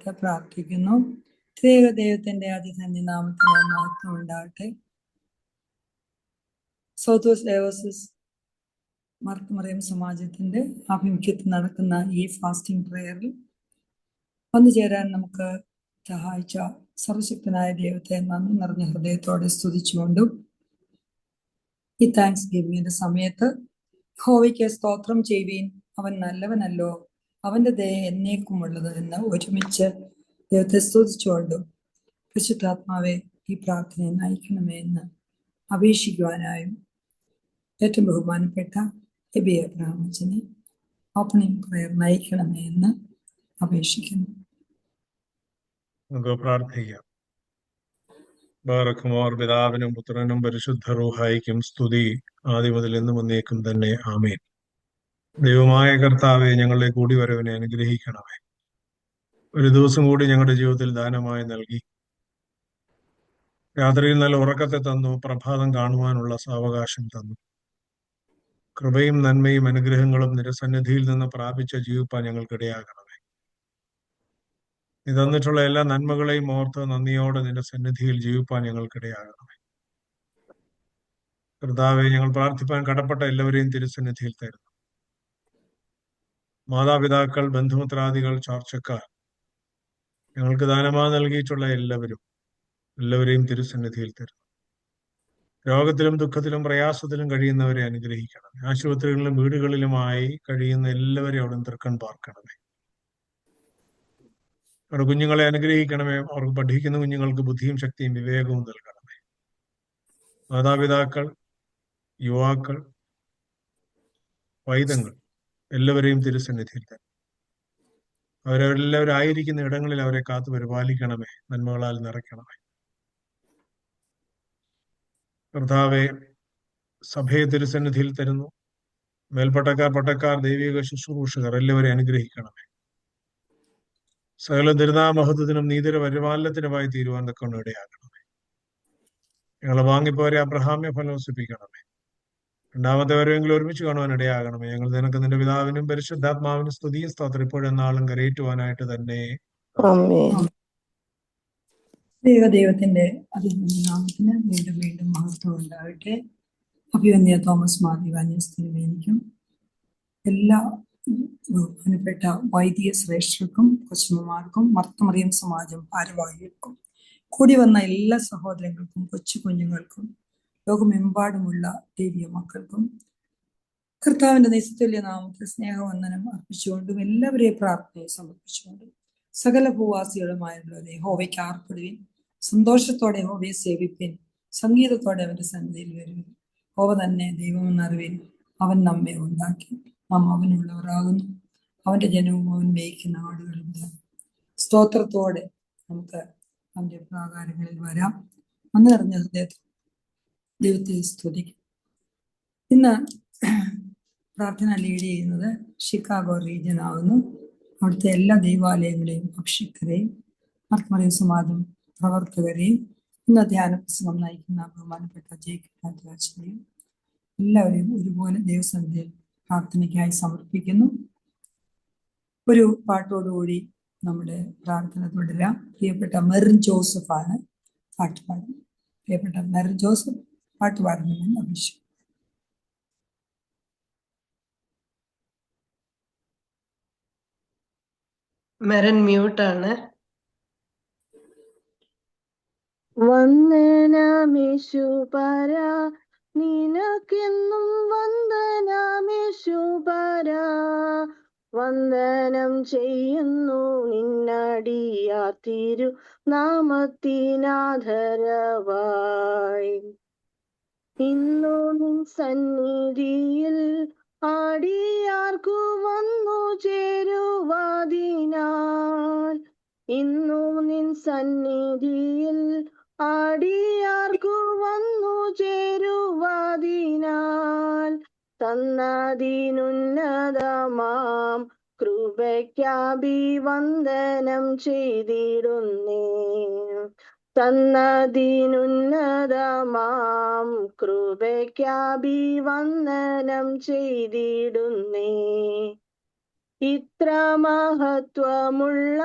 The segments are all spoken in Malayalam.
നമുക്ക് പ്രാർത്ഥിക്കുന്നു. ത്രിയേക ദൈവത്തിന്റെ അതിധന്യനാമത്തിന് മഹത്വം ഉണ്ടാകട്ടെ. സൗത്ത് വെസ്റ്റ് ഡയോസിസ് മർത്തമറിയം സമാജത്തിന്റെ ആഭിമുഖ്യത്തിൽ നടക്കുന്ന ഈ ഫാസ്റ്റിംഗ് പ്രയറിൽ വന്നുചേരാൻ നമുക്ക് സഹായിച്ച സർവശക്തനായ ദൈവത്തെ നന്ദി നിറഞ്ഞ ഹൃദയത്തോടെ സ്തുതിച്ചുകൊണ്ടും ഈ താങ്ക്സ് ഗിവിങ്ങിന്റെ സമയത്ത് യഹോവയ്ക്ക് സ്തോത്രം ചെയ്യുവീൻ, അവൻ നല്ലവനല്ലോ, അവന്റെ ദയ എന്നേക്കുമുള്ളത് എന്ന് ഒരുമിച്ച് ദൈവത്തെ സ്തുതിച്ചുകൊണ്ടും പരിശുദ്ധാത്മാവെ ഈ പ്രാർത്ഥനയെ നയിക്കണമേ എന്ന് അപേക്ഷിക്കുവാനായും ഏറ്റവും ബഹുമാനപ്പെട്ട എബി എബ്രഹാം അച്ഛനെ ഓപ്പണിംഗ് പ്രയർ നയിക്കണമേ എന്ന് അപേക്ഷിക്കുന്നു. നമുക്ക് പ്രാർത്ഥിക്കാം. ബാറക്കുമോർ പിതാവിനും പുത്രനും പരിശുദ്ധ റൂഹായിക്കും സ്തുതി, ആദ്യം മുതൽ എന്നും എന്നേക്കും തന്നെ ആമേൻ. ദൈവമായ കർത്താവെ, ഞങ്ങളുടെ കൂടിവരവിനെ അനുഗ്രഹിക്കണമേ. ഒരു ദിവസം കൂടി ഞങ്ങളുടെ ജീവിതത്തിൽ ദാനമായി നൽകി. രാത്രിയിൽ നല്ല ഉറക്കത്തെ തന്നു, പ്രഭാതം കാണുവാനുള്ള സാവകാശം തന്നു. കൃപയും നന്മയും അനുഗ്രഹങ്ങളും നിരസന്നിധിയിൽ നിന്ന് പ്രാപിച്ച ജീവിപ്പാൻ ഞങ്ങൾക്കിടയാകണമേ. നീ തന്നിട്ടുള്ള എല്ലാ നന്മകളെയും ഓർത്ത് നന്ദിയോടെ നിന്റെ സന്നിധിയിൽ ജീവിപ്പാൻ ഞങ്ങൾക്കിടയാകണമേ. കർത്താവെ, ഞങ്ങൾ പ്രാർത്ഥിപ്പാൻ കടപ്പെട്ട എല്ലാവരെയും തിരുസന്നിധിയിൽ തരുന്നു. മാതാപിതാക്കൾ, ബന്ധുമിത്രാദികൾ, ചാർച്ചക്കാർ, ഞങ്ങൾക്ക് ദാനമായി നൽകിയിട്ടുള്ള എല്ലാവരെയും തിരുസന്നിധിയിൽ തരുന്നു. രോഗത്തിലും ദുഃഖത്തിലും പ്രയാസത്തിലും കഴിയുന്നവരെ അനുഗ്രഹിക്കണമേ. ആശുപത്രികളിലും വീടുകളിലുമായി കഴിയുന്ന എല്ലാവരെയും അവിടെ തൃക്കൺ പാർക്കണമേ. അവരുടെ കുഞ്ഞുങ്ങളെ അനുഗ്രഹിക്കണമേ. അവർക്ക് പഠിക്കുന്ന കുഞ്ഞുങ്ങൾക്ക് ബുദ്ധിയും ശക്തിയും വിവേകവും നൽകണമേ. മാതാപിതാക്കൾ, യുവാക്കൾ, വൈദങ്ങൾ എല്ലാവരെയും തിരുസന്നിധിയിൽ തരും. അവരെല്ലാവരും ആയിരിക്കുന്ന ഇടങ്ങളിൽ അവരെ കാത്തു പരിപാലിക്കണമേ. നന്മകളാൽ നിറയ്ക്കണമേ. കർത്താവെ, സഭയെ തിരുസന്നിധിയിൽ തരുന്നു. മേൽപ്പട്ടക്കാർ, പട്ടക്കാർ, ദൈവിക ശുശ്രൂഷകർ എല്ലാവരെയും അനുഗ്രഹിക്കണമേ. സകല ദുരിതാമഹത്വത്തിനും നീതിര പരിപാലനത്തിനുമായി തീരുവാൻ തക്കൊണ്ട് ഇടയാക്കണമേ. ഞങ്ങളെ വാങ്ങിപ്പോരെ അബ്രഹാമ്യ ഫലവസിപ്പിക്കണമേ. രണ്ടാമത്തെ വരെയെങ്കിലും ഒരുമിച്ച് കാണുവാൻ ഇടയാകണമേ. ഞങ്ങൾ നിനക്ക് നിന്റെ പിതാവിനും പരിശുദ്ധാത്മാവിനും സ്തുതിയും സ്തോത്രം ഇപ്പോഴും നാളും കരയേറ്റുവാനായിട്ട് തന്നെ. ദൈവത്തിന്റെ അതിനാമത്തിന് വീണ്ടും വീണ്ടും മഹത്വം ഉണ്ടാകട്ടെ. അഭിവന്യ തോമസ് മാതിവാന്യസ്ഥിതിക്കും എല്ലാ ബഹുമാനപ്പെട്ട വൈദിക ശ്രേഷ്ഠർക്കും കൊച്ചുമ്മമാർക്കും മർത്തമറിയം സമാജം ഭാരവാഹികൾക്കും കൂടി വന്ന എല്ലാ സഹോദരങ്ങൾക്കും കൊച്ചു കുഞ്ഞുങ്ങൾക്കും ലോകമെമ്പാടുമുള്ള ദൈവീയ മക്കൾക്കും കർത്താവിന്റെ നിസ്തുല്യ നാമത്തിൽ സ്നേഹവന്ദനം അർപ്പിച്ചുകൊണ്ടും എല്ലാവരെയും പ്രാർത്ഥനയെ സമർപ്പിച്ചുകൊണ്ടും സകല ഭൂവാസികളുമായുള്ളവരെ യഹോവയ്ക്ക് ആർപ്പെടുവിൻ, സന്തോഷത്തോടെ യഹോവയെ സേവിപ്പിൻ, സംഗീതത്തോടെ അവന്റെ സന്നിധിയിൽ വരുവിൻ. യഹോവ തന്നെ ദൈവമെന്നറിവിൻ, അവൻ നമ്മെ ഉണ്ടാക്കി, നാം അവനുള്ളവരാകുന്നു, അവന്റെ ജനവും അവൻ മേയ്ക്കുന്ന ആടുകളും. സ്തോത്രത്തോടെ നമുക്ക് അവന്റെ പ്രാകാരങ്ങളിൽ വരാം. അന്ന് നിറഞ്ഞ ഹൃദയത്തിൽ ദൈവത്തെ സ്തുതിക്കും. ഇന്ന് പ്രാർത്ഥന ലീഡ് ചെയ്യുന്നത് ഷിക്കാഗോ റീജിയൻ ആകുന്നു. അവിടുത്തെ എല്ലാ ദൈവാലയങ്ങളെയും അഭിഷിക്തരെയും മർത്തമറിയം സമാജം പ്രവർത്തകരെയും ഇന്ന് ധ്യാന പുസ്തകം നയിക്കുന്ന ബഹുമാനപ്പെട്ട ജേക്കബ് എല്ലാവരെയും ഒരുപോലെ ദൈവസന്നിധിയിൽ പ്രാർത്ഥനയ്ക്കായി സമർപ്പിക്കുന്നു. ഒരു പാട്ടോടുകൂടി നമ്മുടെ പ്രാർത്ഥന തുടരാം. പ്രിയപ്പെട്ട മെറിൻ ജോസഫാണ് പാട്ട് പാടുന്നത്. പ്രിയപ്പെട്ട മെറിൻ ജോസഫ് പാട്ട് പാടുന്നതിന് അഭിഷേകം. മെറിൻ മ്യൂട്ടാണ്. വന്ദനമേശുപര നിനക്കെന്നും വന്ദനമേശുപര, വന്ദനം ചെയ്യുന്നു നിന്നടിയാർ തിരു നാമത്തിനാദരവായി. ഇന്നു നിൻ സന്നിധിയിൽ അടിയാർക്കു വന്നു ചേരുവാതിനാൽ, ഇന്നു നിൻ സന്നിധിയിൽ അടിയാർക്കു വന്നു ചേരുവാതിനാൽ, തന്നതിനുന്നതമാം കൃപയ്ക്കഭിവന്ദനം ചെയ്തിടുന്നേ, തന്നതിനുന്നതമാം കൃപയ്ക്കഭിവന്ദനം ചെയ്തിടുന്നേ. ഇത്ര മഹത്വമുള്ള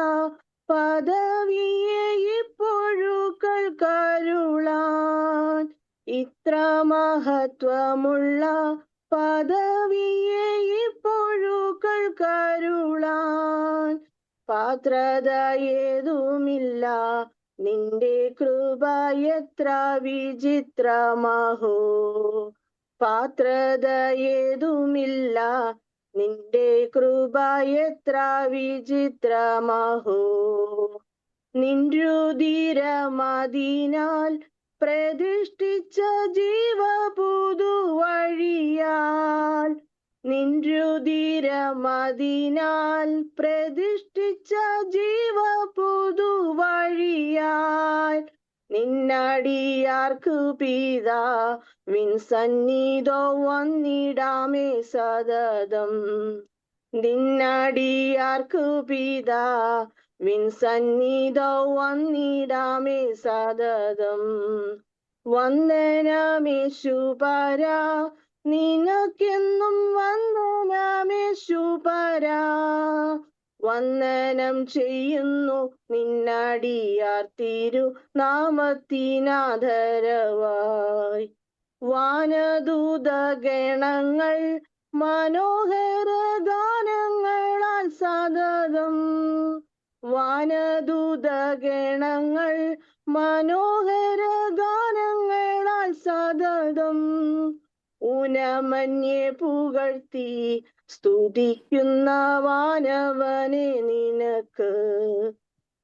പദവിയെ ഇപ്പോഴുകൾ കരുളാൻ. ഇത്ര മഹത്വമുള്ള പദവിയെ ഇപ്പോഴുകൾ കരുളാൻ. പാത്രത ഏതുമില്ല, നിന്റെ കൃപ എത്ര വിചിത്രമാഹോ. പാത്രത ഏതുമില്ല, നിന്റെ കൃപ എത്ര വിചിത്രമാഹോ. നിൻരുതിരമതിനാൽ പ്രതിഷ്ഠിച്ച ജീവപുതുവഴിയാൽ. നിൻരുതിരമതിനാൽ പ്രതിഷ്ഠിച്ച ജീവപുതുവഴിയാൽ. നിന്നടിയാർക്ക് പിതാവിൻ സന്നിധോ വന്നിടാമേ സതതം. നിന്നടിയാർക്ക് പിതാവിൻ സന്നിധോ വന്നിടാമേ സതതം. വന്ദനമേശുപരാ, നിനക്കെന്നും വന്ദനമേശുപരാ. വന്ദനം ചെയ്യുന്നു നിന്നടിയാർ തിരുനാമത്തിനാദരവായി. വാനദൂതഗണങ്ങൾ മനോഹര ഗാനങ്ങളാൽ സതതം. വാനദൂതഗണങ്ങൾ മനോഹര ഗാനങ്ങളാൽ സതതം. ഊനമന്യെ പുകഴ്ത്തി സ്തുതിക്കുന്ന വാനവനെ നിനക്ക്.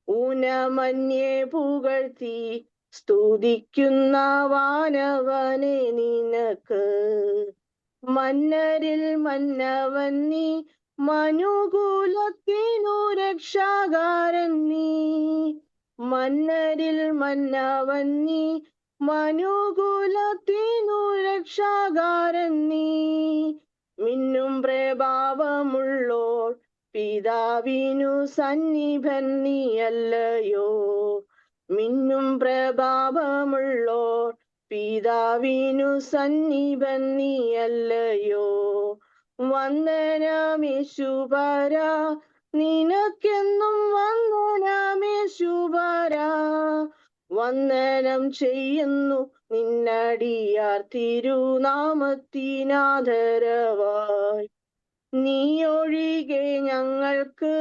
ഊനമന്യെ പുകഴ്ത്തി സ്തുതിക്കുന്ന വാനവനെ നിനക്ക്. മന്നരിൽ മന്നവൻ നീ, മനുകുലത്തിനു രക്ഷാകാരൻ നീ. മന്നരിൽ മന്നവൻ നീ, മനുകുലത്തിനു രക്ഷാകാരൻ നീ. മിന്നും പ്രഭാവമുള്ളോർ പിതാവിനു സന്നിഭൻ നീയല്ലയോ. മിന്നും പ്രഭാവമുള്ളോർ പിതാവിനു സന്നിഭൻ നീയല്ലയോ. വന്ദനമേശുപരാ, നിനക്കെന്നും വന്ദനമേശുപരാ. വന്ദനം ചെയ്യുന്നു നിന്നടിയാർ തിരുനാമത്തിനാദരവായി. നീ ഒഴികെ ഞങ്ങൾക്ക്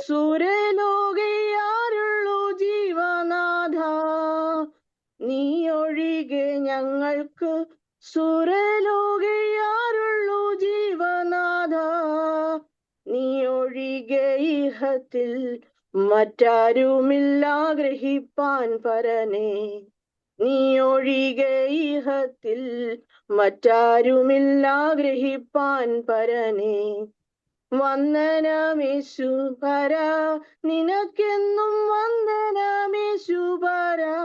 സുരലോകയാരുള്ളൂ ജീവനാഥ. നീ ഒഴികെ ഞങ്ങൾക്ക് സുരലോകയാരുള്ളൂ ജീവനാഥ. നീ ഒഴികെ ഇഹത്തിൽ മറ്റാരുമില്ല ഗ്രഹിപ്പാൻ പരനേ. നീ ഒഴികെ ഇഹത്തിൽ മറ്റാരുമില്ല ഗ്രഹിപ്പാൻ പരനേ. വന്ദനമേശുപരാ, നിനക്കെന്നും വന്ദനമേശുപരാ.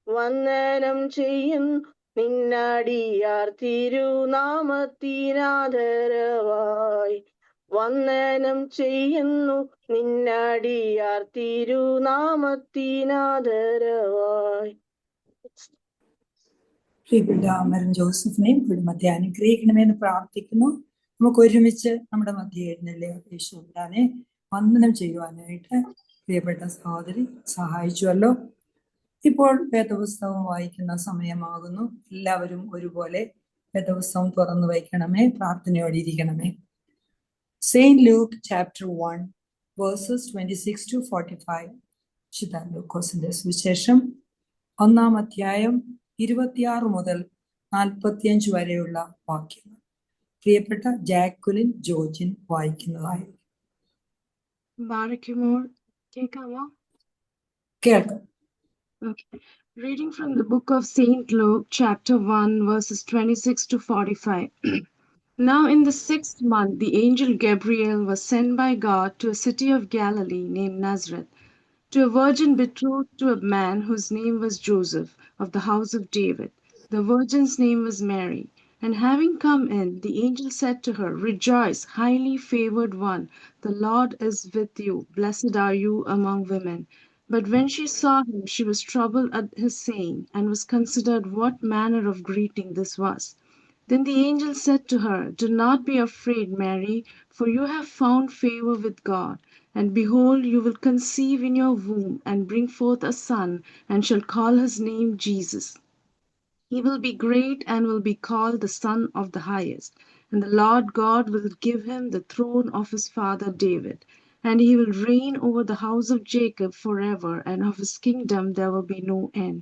വന്ദനം ചെയ്യും നിന്നടിയാർ തിരുനാമത്തിനാദരവായി. വന്ദനം ചെയ്യുന്നു നിന്നടിയാർ തിരുനാമത്തിനാദരവായി. പ്രിയപ്പെട്ട മരൻ ജോസഫിനെയും കുടുംബത്തെ അനുഗ്രഹിക്കണമെന്ന് പ്രാർത്ഥിക്കുന്നു. നമുക്ക് ഒരുമിച്ച് നമ്മുടെ മധ്യ എഴുന്നള്ളിയ യേശുവിനെ വന്ദനം ചെയ്യുവാനായിട്ട് പ്രിയപ്പെട്ട സഹോദരി സഹായിച്ചുവല്ലോ. ഇപ്പോൾ വേദപുസ്തകം വായിക്കുന്ന സമയമാകുന്നു. എല്ലാവരും ഒരുപോലെ വേദപുസ്തകം തുറന്നു വയ്ക്കണമേ, പ്രാർത്ഥനയോടെ ഇരിക്കണമേ. Saint Luke chapter 1 verses 26 to 45. വിശുദ്ധ ലൂക്കോസിന്റെ സുവിശേഷം 1-ാം അധ്യായം 26 മുതൽ 45 വരെയുള്ള വാക്യങ്ങൾ പ്രിയപ്പെട്ട ജാക്കുലിൻ ജോർജിൻ വായിക്കുന്നതായിരിക്കും. കേൾക്കാം. Okay. Reading from the book of Saint Luke, chapter 1, verses 26 to 45. Now in the 6th month, the angel Gabriel was sent by God to a city of Galilee named Nazareth, to a virgin betrothed to a man whose name was Joseph, of the house of David. The virgin's name was Mary. And having come in, the angel said to her, "Rejoice, highly favored one, the Lord is with you. Blessed are you among women." But when she saw him, she was troubled at his saying, and was considered what manner of greeting this was. Then the angel said to her, "Do not be afraid, Mary, for you have found favor with God. And behold, you will conceive in your womb, and bring forth a son, and shall call his name Jesus. He will be great, and will be called the Son of the Highest. And the Lord God will give him the throne of his father David. And he will reign over the house of Jacob forever, and of his kingdom there will be no end.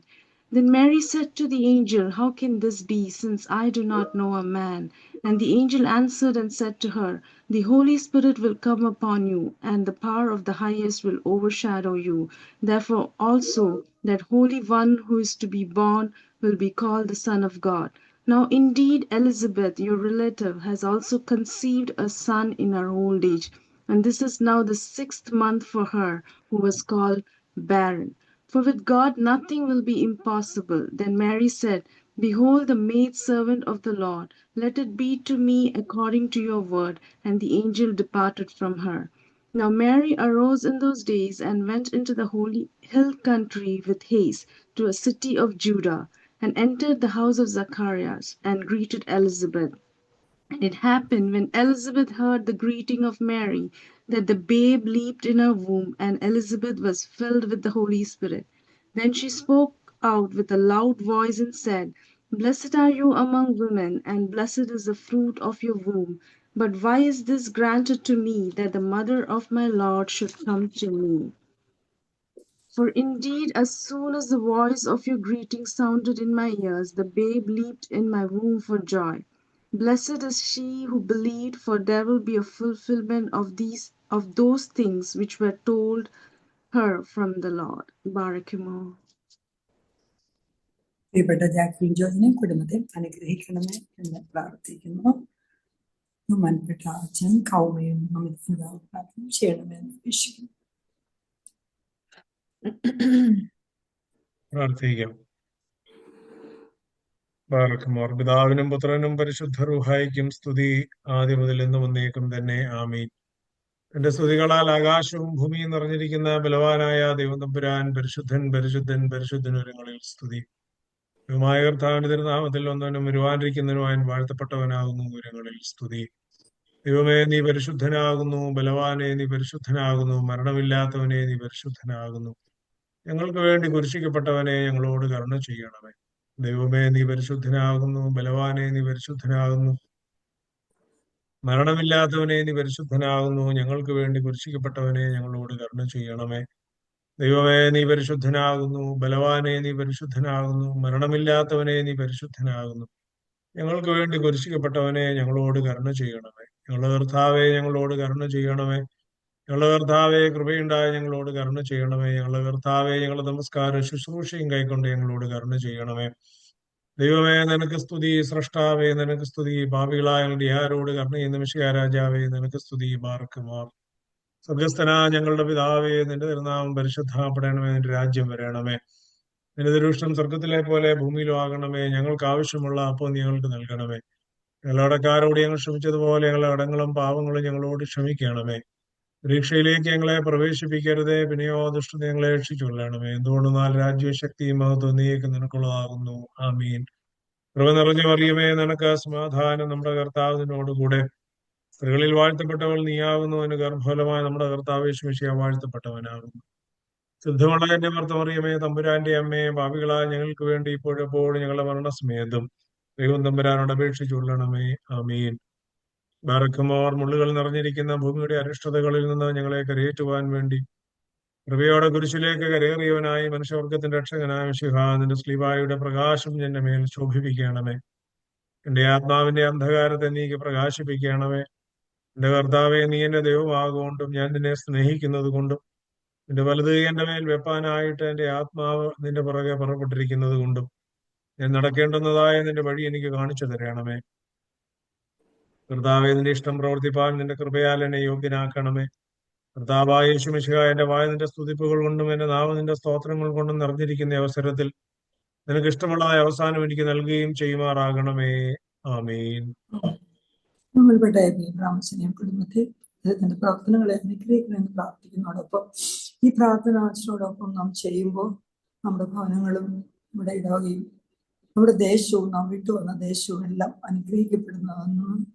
Then Mary said to the angel, How can this be, since I do not know a man? And the angel answered and said to her, The Holy Spirit will come upon you, and the power of the Highest will overshadow you. Therefore also that Holy One who is to be born will be called the Son of God. Now indeed Elizabeth, your relative, has also conceived a son in her old age, and this is now the 6th month for her, who was called barren. For with God nothing will be impossible. Then Mary said, Behold the maidservant of the Lord, let it be to me according to your word. And the angel departed from her. Now Mary arose in those days and went into the holy hill country with haste to a city of Judah, and entered the house of Zacharias, and greeted Elizabeth. And it happened, when Elizabeth heard the greeting of Mary, that the babe leaped in her womb, and Elizabeth was filled with the Holy Spirit. Then she spoke out with a loud voice and said, Blessed are you among women, and blessed is the fruit of your womb. But why is this granted to me, that the mother of my Lord should come to me? For indeed, as soon as the voice of your greeting sounded in my ears, the babe leaped in my womb for joy. Blessed is she who believed, for there will be a fulfillment of those things which were told her from the Lord. Barakimo. പ്രിയപ്പെട്ട ജാക്വിൻ ജോസിനെ കുടുംബത്തെ അനുഗ്രഹിക്കണമേ എന്ന് പ്രാർത്ഥിക്കുന്നു. ബഹുമാനപ്പെട്ട അച്ഛൻ കൗമയും അമിതാവ് പ്രാർത്ഥന ചെയ്യണമെന്ന് അപേക്ഷിക്കുന്നു. പ്രാർത്ഥിക്കാം. ബാറക്കുമോർ. പിതാവിനും പുത്രനും പരിശുദ്ധ റൂഹായിക്കും സ്തുതി, ആദ്യം മുതൽ എന്നും എന്നേക്കും തന്നെ. ആമീൻ. എന്റെ സ്തുതികളാൽ ആകാശവും ഭൂമിയും നിറഞ്ഞിരിക്കുന്ന ബലവാനായ ദൈവം തമ്പുരാൻ പരിശുദ്ധൻ പരിശുദ്ധൻ പരിശുദ്ധനുരങ്ങളിൽ സ്തുതി. ദൈവമായ കർത്താവിന്റെ തിരുനാമത്തിൽ ഒന്നവനും വരുവാനിരിക്കുന്നതിനുമായി വാഴ്ത്തപ്പെട്ടവനാകുന്നു ഉരങ്ങളിൽ സ്തുതി. ദൈവമേ നീ പരിശുദ്ധനാകുന്നു, ബലവാനെ നീ പരിശുദ്ധനാകുന്നു, മരണമില്ലാത്തവനെ നീ പരിശുദ്ധനാകുന്നു. ഞങ്ങൾക്ക് വേണ്ടി കുരിശിക്കപ്പെട്ടവനെ ഞങ്ങളോട് കരുണ ചെയ്യണമേ. ദൈവമേ നീ പരിശുദ്ധനാകുന്നു, ബലവാനെ നീ പരിശുദ്ധനാകുന്നു, മരണമില്ലാത്തവനെ നീ പരിശുദ്ധനാകുന്നു. ഞങ്ങൾക്ക് വേണ്ടി കുരിശിക്കപ്പെട്ടവനെ ഞങ്ങളോട് കരുണ ചെയ്യണമേ. ദൈവമേ നീ പരിശുദ്ധനാകുന്നു, ബലവാനെ നീ പരിശുദ്ധനാകുന്നു, മരണമില്ലാത്തവനെ നീ പരിശുദ്ധനാകുന്നു. ഞങ്ങൾക്ക് വേണ്ടി കുരിശിക്കപ്പെട്ടവനെ ഞങ്ങളോട് കരുണ ചെയ്യണമേ. ഞങ്ങളുടെ കർത്താവെ ഞങ്ങളോട് കരുണ ചെയ്യണമേ. ഞങ്ങളുടെ കർത്താവെ കൃപയുണ്ടായി ഞങ്ങളോട് കരുണ ചെയ്യണമേ. ഞങ്ങളുടെ കർത്താവെ ഞങ്ങളുടെ നമസ്കാരം ശുശ്രൂഷയും കൈക്കൊണ്ട് ഞങ്ങളോട് കരുണ ചെയ്യണമേ. ദൈവമേ നിനക്ക് സ്തുതി, സ്രഷ്ടാവേ നിനക്ക് സ്തുതി, പാപികളായ ഞങ്ങളുടെ ആരോട് കരുണ ചെയ്യുന്ന മിശിഹാ രാജാവേ നിനക്ക് സ്തുതി. ബാർക്കുമാർ. സ്വർഗസ്ഥനാ ഞങ്ങളുടെ പിതാവേ, നിന്റെ തിരുനാമം പരിശുദ്ധപ്പെടണമേ, നിന്റെ രാജ്യം വരണമേ, നിന്റെ തിരുവിഷ്ടം സ്വർഗത്തിലെ പോലെ ഭൂമിയിലും ആകണമേ. ഞങ്ങൾക്ക് ആവശ്യമുള്ള അപ്പോൾ ഞങ്ങൾക്ക് നൽകണമേ. ഞങ്ങളുടെ കടക്കാരോട് ഞങ്ങൾ ക്ഷമിച്ചതുപോലെ ഞങ്ങളുടെ കടങ്ങളും പാവങ്ങളും ഞങ്ങളോട് ക്ഷമിക്കണമേ. പരീക്ഷയിലേക്ക് ഞങ്ങളെ പ്രവേശിപ്പിക്കരുതേ, പിന്നെയോ ദുഷ്ടത ഞങ്ങളെ രക്ഷിച്ചുകൊള്ളണമേ. എന്തുകൊണ്ടെന്നാൽ രാജ്യവും ശക്തിയും മഹത്വവും നീക്ക് നിനക്കുള്ളതാകുന്നു. ആമീൻ. കൃപ നിറഞ്ഞു മറിയമേ, നിനക്ക് സമാധാനം. നമ്മുടെ കർത്താവ് നിന്നോടുകൂടെ. സ്ത്രീകളിൽ വാഴ്ത്തപ്പെട്ടവൾ നീയാകുന്നു, അതിന് ഗർഭഫലമായ നമ്മുടെ കർത്താവ് യേശു മിശിഹാ വാഴ്ത്തപ്പെട്ടവനാകുന്നു. ശുദ്ധമുള്ള എന്റെ മറിയമേ, തമ്പുരാന്റെ അമ്മയെ, പാപികളായ ഞങ്ങൾക്ക് വേണ്ടി ഇപ്പോഴെപ്പോഴും ഞങ്ങളുടെ മരണസമയത്തും ദൈവം തമ്പുരാനോട് അപേക്ഷിച്ചുകൊള്ളണമേ. ആമീൻ. ബാറക്കുമോർ. മുള്ളുകൾ നിറഞ്ഞിരിക്കുന്ന ഭൂമിയുടെ അരിഷ്ടതകളിൽ നിന്ന് ഞങ്ങളെ കരയേറ്റുവാൻ വേണ്ടി കൃപയോടെ കുരിശിലേക്ക് കരയേറിയവനായി മനുഷ്യവർഗത്തിന്റെ രക്ഷകനായ മിശിഹാ, നിന്റെ സ്ലീബായുടെ പ്രകാശം എന്റെ മേൽ ശോഭിപ്പിക്കണമേ. എന്റെ ആത്മാവിന്റെ അന്ധകാരത്തെ നീക്ക് പ്രകാശിപ്പിക്കണമേ. എന്റെ കർത്താവെ, നീ എന്റെ ദൈവമാകൊണ്ടും ഞാൻ നിന്നെ സ്നേഹിക്കുന്നത് കൊണ്ടും നിന്റെ വലത് എന്റെ മേൽ വെപ്പാനായിട്ട് എന്റെ ആത്മാവ് നിന്റെ പുറകെ പുറപ്പെട്ടിരിക്കുന്നത് കൊണ്ടും ഞാൻ നടക്കേണ്ടുന്നതായ നിന്റെ വഴി എനിക്ക് കാണിച്ചു തരണമേ. കർത്താവെ, നിന്റെ ഇഷ്ടം പ്രവർത്തിപ്പാൻ നിന്റെ കൃപയാൽ എന്നെ യോഗ്യനാക്കണമേ. കർത്താവായ യേശു മിശിഹാ, എന്റെ വായ നിന്റെ സ്തുതിപ്പുകൾ കൊണ്ടും എന്റെ നാവ് നിന്റെ സ്തോത്രങ്ങൾ കൊണ്ടും നിറഞ്ഞിരിക്കുന്ന അവസരത്തിൽ നിനക്ക് ഇഷ്ടമുള്ളതായ അവസാനം എനിക്ക് നൽകുകയും ചെയ്യുമാറാകണമേ. ആമീൻ. നമ്മൾപ്പെട്ട ബ്രാഹ്മണനെയും കുടുംബത്തെ അദ്ദേഹത്തിന്റെ പ്രവർത്തനങ്ങളെ അനുഗ്രഹിക്കണമെന്ന് പ്രാർത്ഥിക്കുന്നതോടൊപ്പം ഈ പ്രാർത്ഥന ആഴ്ചയോടൊപ്പം നാം ചെയ്യുമ്പോൾ നമ്മുടെ ഭവനങ്ങളും നമ്മുടെ ഇടവകയും നമ്മുടെ ദേശവും നാം വിട്ടുവന്ന ദേശവും എല്ലാം അനുഗ്രഹിക്കപ്പെടുന്നതെന്ന്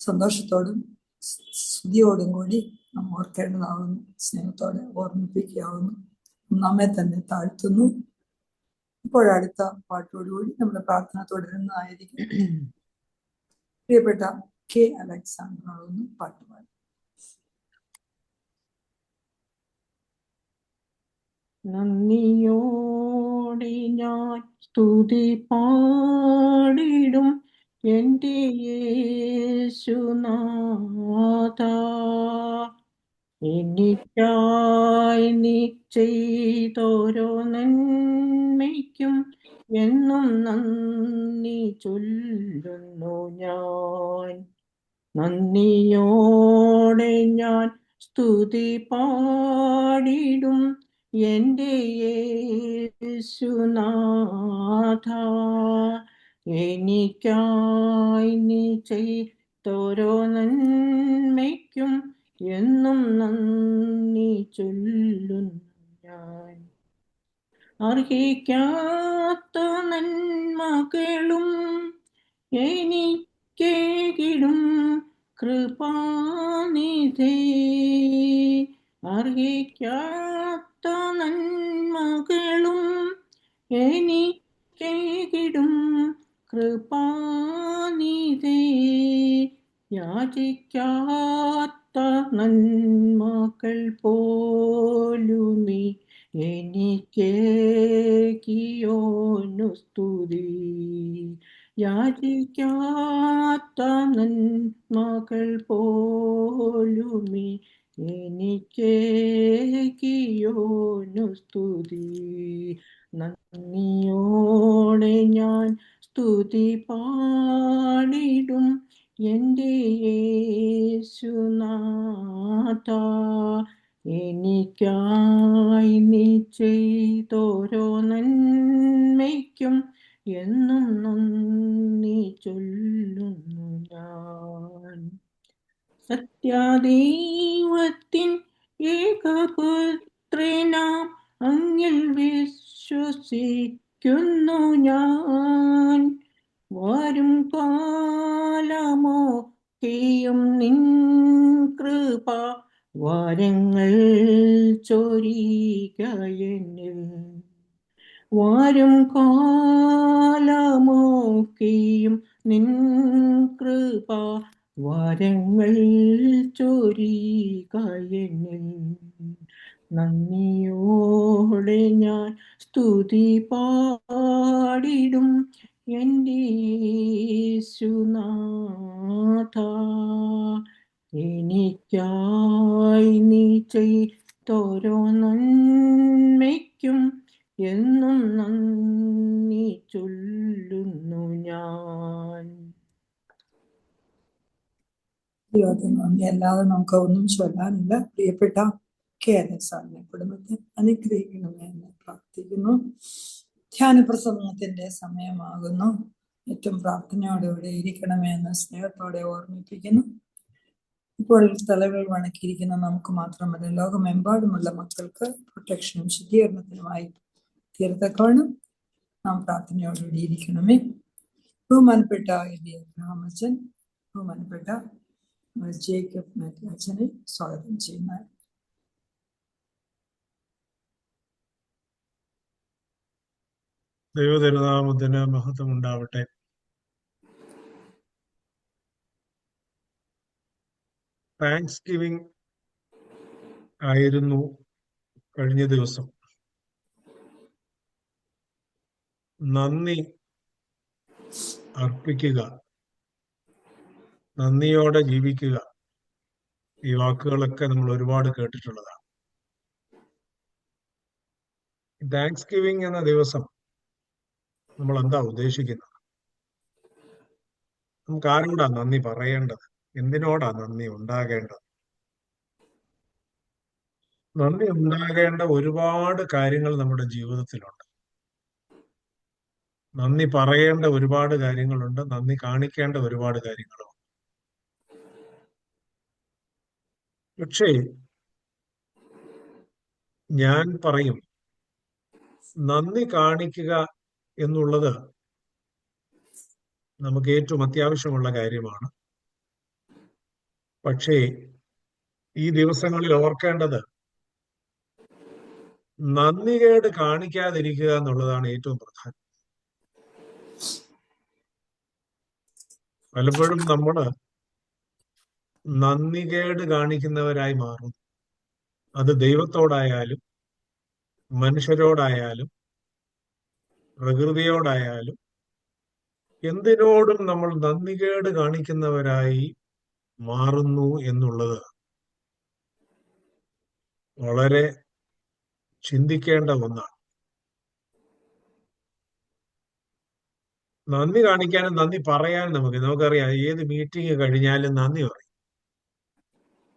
സന്തോഷത്തോടും സ്തുതിയോടും കൂടി നാം ഓർക്കേണ്ടതാകുന്നു, സ്നേഹത്തോടെ ഓർമ്മിപ്പിക്കുകയാവുന്നു. നമ്മെ തന്നെ താഴ്ത്തുന്നു. ഇപ്പോഴടുത്ത പാട്ടോടുകൂടി നമ്മുടെ പ്രാർത്ഥന തുടരുന്നതായിരിക്കും. പ്രിയപ്പെട്ട കെ അലക്സാണ്ടർ ആകുന്നു പാട്ടുപാടി. നന്ദിയോടെ ഞാൻ സ്തുതി പാടിടും എൻ്റെ യേശുനാഥ. എനിക്കായി നീ ചെയ്തോരോ നന്മയ്ക്കും എന്നും നന്ദി ചൊല്ലുന്നു ഞാൻ. നന്ദിയോടെ ഞാൻ സ്തുതി പാടിടും എൻ്റെ യേശുനാഥ. എനിക്കായി നീ ചെയ്തോരോ നന്മയ്ക്കും എന്നും നന്ദി ചൊല്ലുന്നു ഞാൻ. അർഹിക്കാത്ത നന്മകളും എനിക്കേകിടും കൃപാനിധി. അർഹിക്കാത്ത നന്മകളും എനിക്കേകിടും കൃപാനിധി. യാചിക്കാത്ത നന്മകൾ പോലുമീ എനിക്കേകിയോനു സ്തുതി. യാചിക്കാത്ത നന്മകൾ പോലുമീ എനിക്കേകിയോനു സ്തുതി. നന്ദിയോടെ ഞാൻ സ്തുതി പാടിടും എൻ്റെ യേശുനാഥ. എനിക്കായി നീ ചെയ്തോരോ നന്മയ്ക്കും എന്നും നന്ദി ചൊല്ലുന്നു ഞാൻ. സത്യദൈവത്തിൻ ഏകപുത്രനാം അങ്ങിൽ വിശ്വസിക്കുന്നു ഞാൻ. വരും കാലമൊക്കെയും നിൻ കൃപ വരങ്ങൾ ചൊരിക എന്നിൽ. വരും കാലമൊക്കെയും നിൻ കൃപ വരങ്ങൾ ചൊരിക എന്നിൽ. നന്ദിയോടെ ഞാൻ സ്തുതി പാടിടും എൻ്റെ യേശുനാഥ. എനിക്കായി നീ ചെയ്തോരോ നന്മയ്ക്കും എന്നും നന്ദി ചൊല്ലുന്നു ഞാൻ. ദൈവത്തിന് നന്ദി. അല്ലാതെ നമുക്ക് ഒന്നും ചൊല്ലാനില്ല. പ്രിയപ്പെട്ട കെ അലക്സാണ്ടറിനെ കുടുംബത്തെ അനുഗ്രഹിക്കണമേ എന്ന് പ്രാർത്ഥിക്കുന്നു. ധ്യാന പ്രസംഗത്തിന്റെ സമയമാകുന്നു. ഏറ്റവും പ്രാർത്ഥനയോടെ ഇരിക്കണമേ എന്ന് സ്നേഹത്തോടെ ഓർമ്മിപ്പിക്കുന്നു. ഇപ്പോൾ തലകൾ വണക്കിയിരിക്കുന്ന നമുക്ക് മാത്രമല്ല, ലോകമെമ്പാടുമുള്ള മക്കൾക്ക് പ്രൊട്ടക്ഷനും ശുദ്ധീകരണത്തിനുമായി തീർത്തക്കോണം നാം പ്രാർത്ഥനയോടുകൂടി ഇരിക്കണമേ. ബഹുമാനപ്പെട്ട അബ്രഹാമച്ചൻ, ബഹുമാനപ്പെട്ട ജേക്കബ് മാത്യു അച്ഛനെ സ്വാഗതം ചെയ്യുന്ന. ദൈവതിരുനാമത്തിന് മഹത്വം ഉണ്ടാവട്ടെ. താങ്ക്സ് ഗിവിംഗ് ആയിരുന്നു കഴിഞ്ഞ ദിവസം. നന്ദി അർപ്പിക്കുക, നന്ദിയോടെ ജീവിക്കുക, ഈ വാക്കുകളൊക്കെ നമ്മൾ ഒരുപാട് കേട്ടിട്ടുള്ളതാണ്. താങ്ക്സ് ഗിവിംഗ് എന്ന ദിവസം നമ്മൾ എന്താ ഉദ്ദേശിക്കുന്നത്? നമുക്ക് ആരോടാ നന്ദി പറയേണ്ടത്? എന്തിനോടാ നന്ദി ഉണ്ടാകേണ്ടത്? നന്ദി ഉണ്ടാകേണ്ട ഒരുപാട് കാര്യങ്ങൾ നമ്മുടെ ജീവിതത്തിലുണ്ട്. നന്ദി പറയേണ്ട ഒരുപാട് കാര്യങ്ങളുണ്ട്. നന്ദി കാണിക്കേണ്ട ഒരുപാട് കാര്യങ്ങളുണ്ട്. പക്ഷേ ഞാൻ പറയും, നന്ദി കാണിക്കുക എന്നുള്ളത് നമുക്ക് ഏറ്റവും അത്യാവശ്യമുള്ള കാര്യമാണ്. പക്ഷേ ഈ ദിവസങ്ങളിൽ ഓർക്കേണ്ടത് നന്ദികേട് കാണിക്കാതിരിക്കുക എന്നുള്ളതാണ് ഏറ്റവും പ്രധാനം. പലപ്പോഴും നമ്മള് നന്ദികേട് കാണിക്കുന്നവരായി മാറും. അത് ദൈവത്തോടായാലും മനുഷ്യരോടായാലും പ്രകൃതിയോടായാലും എന്തിനോടും നമ്മൾ നന്ദികേട് കാണിക്കുന്നവരായി മാറുന്നു എന്നുള്ളത് വളരെ ചിന്തിക്കേണ്ട ഒന്നാണ്. നന്ദി കാണിക്കാനും നന്ദി പറയാനും നമുക്കറിയാം. ഏത് മീറ്റിംഗ് കഴിഞ്ഞാലും നന്ദി പറയും,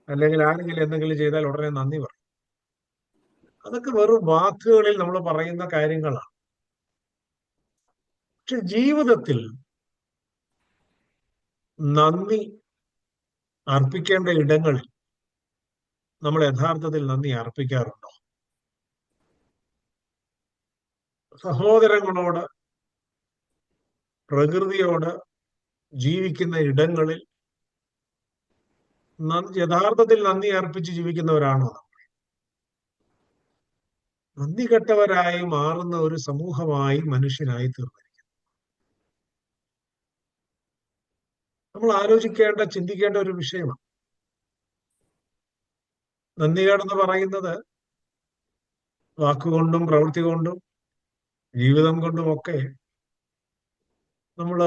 അല്ലെങ്കിൽ ആരെങ്കിലും എന്തെങ്കിലും ചെയ്താൽ ഉടനെ നന്ദി പറയും. അതൊക്കെ വെറും വാക്കുകളിൽ നമ്മൾ പറയുന്ന കാര്യങ്ങളാണ്. പക്ഷെ ജീവിതത്തിൽ നന്ദി അർപ്പിക്കേണ്ട ഇടങ്ങളിൽ നമ്മൾ യഥാർത്ഥത്തിൽ നന്ദി അർപ്പിക്കാറുണ്ടോ? സഹോദരങ്ങളോട്, പ്രകൃതിയോട് ജീവിക്കുന്ന ഇടങ്ങളിൽ യഥാർത്ഥത്തിൽ നന്ദി അർപ്പിച്ച് ജീവിക്കുന്നവരാണോ? നന്ദി കെട്ടവരായി മാറുന്ന ഒരു സമൂഹമായി മനുഷ്യനായി തീർന്നിരിക്കുന്നു. നമ്മൾ ആലോചിക്കേണ്ട, ചിന്തിക്കേണ്ട ഒരു വിഷയമാണ്. നന്ദികേടെന്ന് പറയുന്നത് വാക്കുകൊണ്ടും പ്രവൃത്തി കൊണ്ടും ജീവിതം കൊണ്ടുമൊക്കെ നമ്മൾ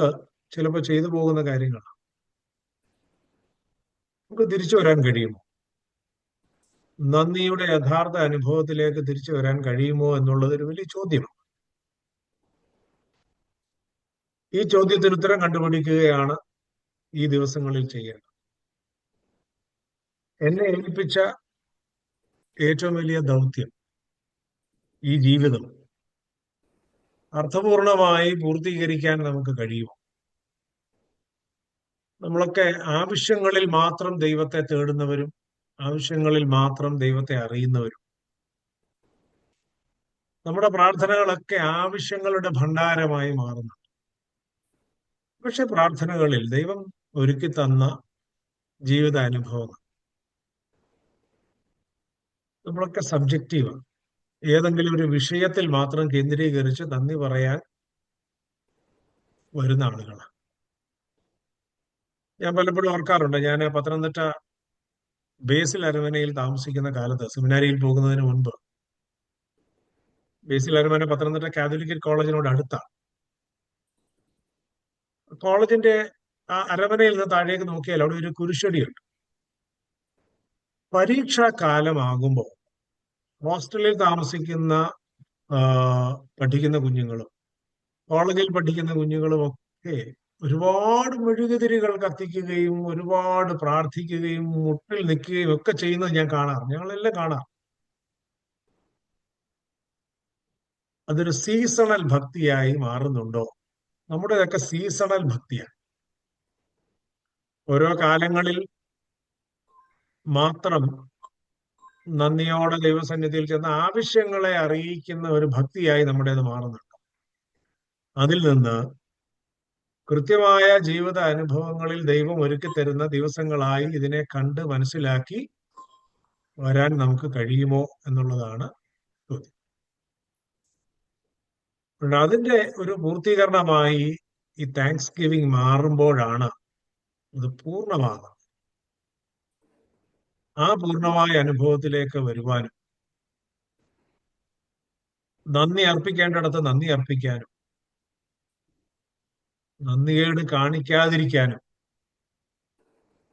ചിലപ്പോൾ ചെയ്തു പോകുന്ന കാര്യങ്ങളാണ്. നമുക്ക് തിരിച്ചു വരാൻ കഴിയുമോ? നന്ദിയുടെ യഥാർത്ഥ അനുഭവത്തിലേക്ക് തിരിച്ചു വരാൻ കഴിയുമോ എന്നുള്ളത് ഒരു വലിയ ചോദ്യമാണ്. ഈ ചോദ്യത്തിന് ഉത്തരം കണ്ടുപിടിക്കുകയാണ് ഈ ദിവസങ്ങളിൽ ചെയ്യേണ്ടത്. എന്നെ ഏൽപ്പിച്ച ഏറ്റവും വലിയ ദൗത്യം, ഈ ജീവിതം അർത്ഥപൂർണമായി പൂർത്തീകരിക്കാൻ നമുക്ക് കഴിയുമോ? നമ്മളൊക്കെ ആവശ്യങ്ങളിൽ മാത്രം ദൈവത്തെ തേടുന്നവരും ആവശ്യങ്ങളിൽ മാത്രം ദൈവത്തെ അറിയുന്നവരും. നമ്മുടെ പ്രാർത്ഥനകളൊക്കെ ആവശ്യങ്ങളുടെ ഭണ്ഡാരമായി മാറുന്നു. പക്ഷെ പ്രാർത്ഥനകളിൽ ദൈവം ഒരുക്കി തന്ന ജീവിത അനുഭവങ്ങൾ നമ്മളൊക്കെ സബ്ജക്റ്റീവാണ്. ഏതെങ്കിലും ഒരു വിഷയത്തിൽ മാത്രം കേന്ദ്രീകരിച്ച് നന്ദി പറയാൻ വരുന്ന ആളുകളാണ്. ഞാൻ പലപ്പോഴും ഓർക്കാറുണ്ട്, ഞാൻ പത്തനംതിട്ട ബേസിൽ അരമനയിൽ താമസിക്കുന്ന കാലത്ത്, സെമിനാരിയിൽ പോകുന്നതിന് മുൻപ്, ബേസിൽ അരമന പത്തനംതിട്ട കാത്തോലിക് കോളേജിനോട് അടുത്താണ്. കോളേജിന്റെ ആ അരമനയിൽ നിന്ന് താഴേക്ക് നോക്കിയാൽ അവിടെ ഒരു കുരിശടിയുണ്ട്. പരീക്ഷാ കാലമാകുമ്പോൾ ഹോസ്റ്റലിൽ താമസിക്കുന്ന പഠിക്കുന്ന കുഞ്ഞുങ്ങളും കോളേജിൽ പഠിക്കുന്ന കുഞ്ഞുങ്ങളും ഒക്കെ ഒരുപാട് മെഴുകുതിരികൾ കത്തിക്കുകയും ഒരുപാട് പ്രാർത്ഥിക്കുകയും മുട്ടിൽ നിൽക്കുകയും ഒക്കെ ചെയ്യുന്നത് ഞാൻ കാണാറ്, ഞങ്ങളെല്ലാം കാണാറ്. അതൊരു സീസണൽ ഭക്തിയായി മാറുന്നുണ്ടോ? നമ്മുടെയൊക്കെ സീസണൽ ഭക്തിയാണ്. ഓരോ കാലങ്ങളിൽ മാത്രം നന്ദിയോടെ ദൈവസന്നിധിയിൽ ചെന്ന ആവശ്യങ്ങളെ അറിയിക്കുന്ന ഒരു ഭക്തിയായി നമ്മുടേത് മാറുന്നുണ്ട്. അതിൽ നിന്ന് കൃത്യമായ ജീവിത അനുഭവങ്ങളിൽ ദൈവം ഒരുക്കി തരുന്ന ദിവസങ്ങളായി ഇതിനെ കണ്ട് മനസ്സിലാക്കി വരാൻ നമുക്ക് കഴിയുമോ എന്നുള്ളതാണ് ചോദ്യം. അതിന്റെ ഒരു പൂർത്തീകരണമായി ഈ താങ്ക്സ് ഗിവിംഗ് മാറുമ്പോഴാണ് ഇത് പൂർണ്ണമാകുന്നത്. ആ പൂർണ്ണമായ അനുഭവത്തിലേക്ക് വരുവാനും നന്ദി അർപ്പിക്കേണ്ടിടത്ത് നന്ദി അർപ്പിക്കാനും നന്ദികേട് കാണിക്കാതിരിക്കാനും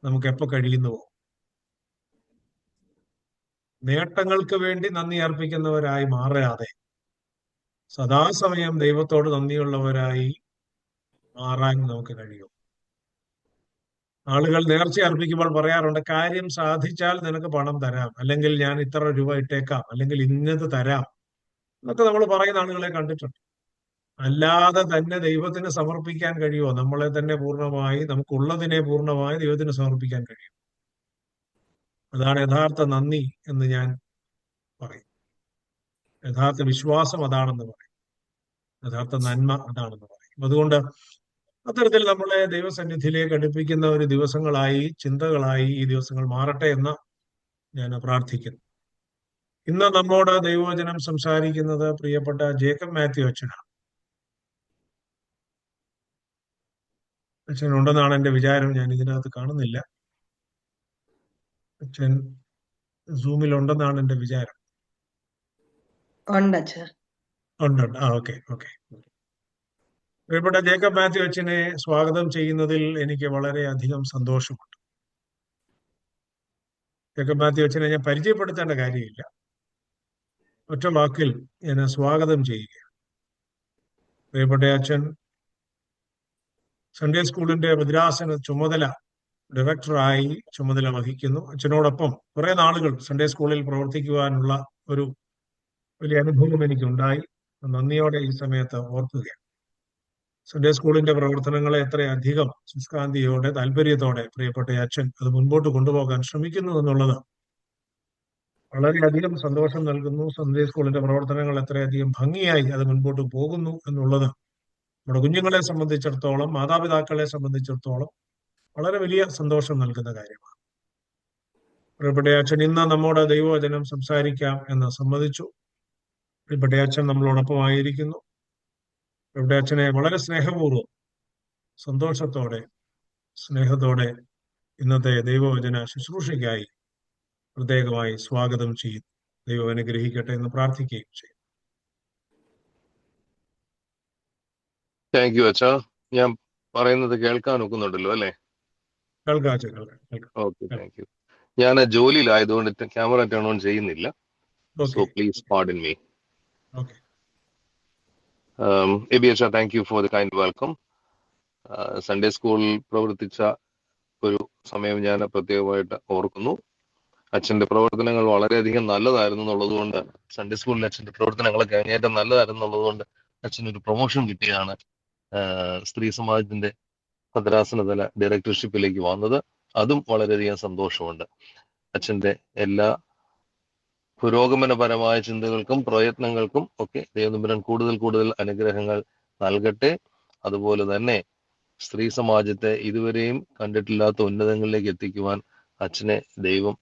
നമുക്ക് എപ്പോ കഴിയുന്നുവോ, നേട്ടങ്ങൾക്ക് വേണ്ടി നന്ദി അർപ്പിക്കുന്നവരായി മാറാതെ സദാസമയം ദൈവത്തോട് നന്ദിയുള്ളവരായി മാറാൻ നമുക്ക് കഴിയും. ആളുകൾ നേർച്ച അർപ്പിക്കുമ്പോൾ പറയാറുണ്ട്, കാര്യം സാധിച്ചാൽ നിനക്ക് പണം തരാം, അല്ലെങ്കിൽ ഞാൻ ഇത്ര രൂപ ഇട്ടേക്കാം, അല്ലെങ്കിൽ ഇന്നത് തരാം എന്നൊക്കെ നമ്മൾ പറയുന്ന ആളുകളെ കണ്ടിട്ടുണ്ട്. അല്ലാതെ തന്നെ ദൈവത്തിന് സമർപ്പിക്കാൻ കഴിയുമോ? നമ്മളെ തന്നെ പൂർണ്ണമായി, നമുക്കുള്ളതിനെ പൂർണ്ണമായി ദൈവത്തിന് സമർപ്പിക്കാൻ കഴിയും. അതാണ് യഥാർത്ഥ നന്ദി എന്ന് ഞാൻ പറയും. യഥാർത്ഥ വിശ്വാസം അതാണെന്ന് പറയും. യഥാർത്ഥ നന്മ അതാണെന്ന് പറയും. അതുകൊണ്ട് അത്തരത്തിൽ നമ്മളെ ദൈവസന്നിധിയിലേക്ക് അടുപ്പിക്കുന്ന ഒരു ദിവസങ്ങളായി, ചിന്തകളായി ഈ ദിവസങ്ങൾ മാറട്ടെ എന്ന് ഞാൻ പ്രാർത്ഥിക്കുന്നു. ഇന്ന് നമ്മോട് ദൈവവചനം സംസാരിക്കുന്നത് പ്രിയപ്പെട്ട ജേക്കബ് മാത്യു അച്ഛനാണ്. അച്ഛൻ ഉണ്ടെന്നാണ് എൻ്റെ വിചാരം. ഞാൻ ഇതിനകത്ത് കാണുന്നില്ല. അച്ഛൻ സൂമിൽ ഉണ്ടെന്നാണ് എൻ്റെ വിചാരം. ഉണ്ട്. ഉണ്ട്. ഓക്കെ. പ്രിയപ്പെട്ട ജേക്കബ് മാത്യു അച്ഛനെ സ്വാഗതം ചെയ്യുന്നതിൽ എനിക്ക് വളരെയധികം സന്തോഷമുണ്ട്. ജേക്കബ് മാത്യു അച്ഛനെ ഞാൻ പരിചയപ്പെടുത്തേണ്ട കാര്യമില്ല. ഒറ്റ വാക്കിൽ ഞാൻ സ്വാഗതം ചെയ്യുകയാണ്. പ്രിയപ്പെട്ട അച്ഛൻ സൺഡേ സ്കൂളിന്റെ ഭദ്രാസന ചുമതല ഡയറക്ടറായി ചുമതല വഹിക്കുന്നു. അച്ഛനോടൊപ്പം കുറെ നാളുകൾ സൺഡേ സ്കൂളിൽ പ്രവർത്തിക്കുവാനുള്ള ഒരു വലിയ അനുഭവം എനിക്കുണ്ടായി. നന്ദിയോടെ ഈ സമയത്ത് ഓർക്കുകയാണ്. സൺഡേ സ്കൂളിന്റെ പ്രവർത്തനങ്ങളെ എത്രയധികം ശുഷ്കാന്തിയോടെ, താല്പര്യത്തോടെ പ്രിയപ്പെട്ട അച്ഛൻ അത് മുൻപോട്ട് കൊണ്ടുപോകാൻ ശ്രമിക്കുന്നു എന്നുള്ളത് വളരെയധികം സന്തോഷം നൽകുന്നു. സൺഡേ സ്കൂളിന്റെ പ്രവർത്തനങ്ങൾ എത്രയധികം ഭംഗിയായി അത് മുൻപോട്ട് പോകുന്നു എന്നുള്ളത് നമ്മുടെ കുഞ്ഞുങ്ങളെ സംബന്ധിച്ചിടത്തോളം, മാതാപിതാക്കളെ സംബന്ധിച്ചിടത്തോളം വളരെ വലിയ സന്തോഷം നൽകുന്ന കാര്യമാണ്. പ്രിയപ്പെട്ട അച്ഛൻ ഇന്ന് നമ്മോട് ദൈവവചനം സംസാരിക്കാം എന്ന് സമ്മതിച്ചു. പ്രിയപ്പെട്ട അച്ഛൻ നമ്മളോടൊപ്പം ആയിരിക്കുന്നു. പ്രിയപ്പെട്ട അച്ഛനെ വളരെ സ്നേഹപൂർവ്വം, സന്തോഷത്തോടെ, സ്നേഹത്തോടെ ഇന്നത്തെ ദൈവവചന ശുശ്രൂഷയ്ക്കായി പ്രത്യേകമായി സ്വാഗതം ചെയ്യുന്നു. ദൈവം അനുഗ്രഹിക്കട്ടെ എന്ന് പ്രാർത്ഥിക്കുകയും ചെയ്യും. താങ്ക് യു അച്ഛാ. ഞാൻ പറയുന്നത് കേൾക്കാൻ ഒക്കുന്നുണ്ടല്ലോ അല്ലേ? കേൾക്കാം. Okay, thank you. ഞാൻ ജോലിയിലായതുകൊണ്ട് ക്യാമറ ടേൺ ഓൺ ചെയ്യുന്നില്ല. So please pardon me. Eby അച്ഛാ, thank you for the kind welcome. Sunday സ്കൂളിൽ പ്രവർത്തിച്ച ഒരു സമയം ഞാൻ പ്രത്യേകമായിട്ട് ഓർക്കുന്നു. അച്ഛന്റെ പ്രവർത്തനങ്ങൾ വളരെയധികം നല്ലതായിരുന്നു എന്നുള്ളതുകൊണ്ട്, സൺഡേ സ്കൂളിൽ അച്ഛന്റെ പ്രവർത്തനങ്ങളൊക്കെ അങ്ങേയറ്റം നല്ലതായിരുന്നു എന്നുള്ളതുകൊണ്ട് അച്ഛനൊരു പ്രൊമോഷൻ കിട്ടിയാണ് സ്ത്രീ സമാജത്തിന്റെ ഭദ്രാസനതല ഡയറക്ടർഷിപ്പിലേക്ക് വന്നത്. അതും വളരെയധികം സന്തോഷമുണ്ട്. അച്ഛന്റെ എല്ലാ പുരോഗമനപരമായ ചിന്തകൾക്കും പ്രയത്നങ്ങൾക്കും ഒക്കെ ദൈവം കൂടുതൽ അനുഗ്രഹങ്ങൾ നൽകട്ടെ. അതുപോലെ തന്നെ സ്ത്രീ സമാജത്തെ ഇതുവരെയും കണ്ടിട്ടില്ലാത്ത ഉന്നതങ്ങളിലേക്ക് എത്തിക്കുവാൻ അച്ഛനെ ദൈവം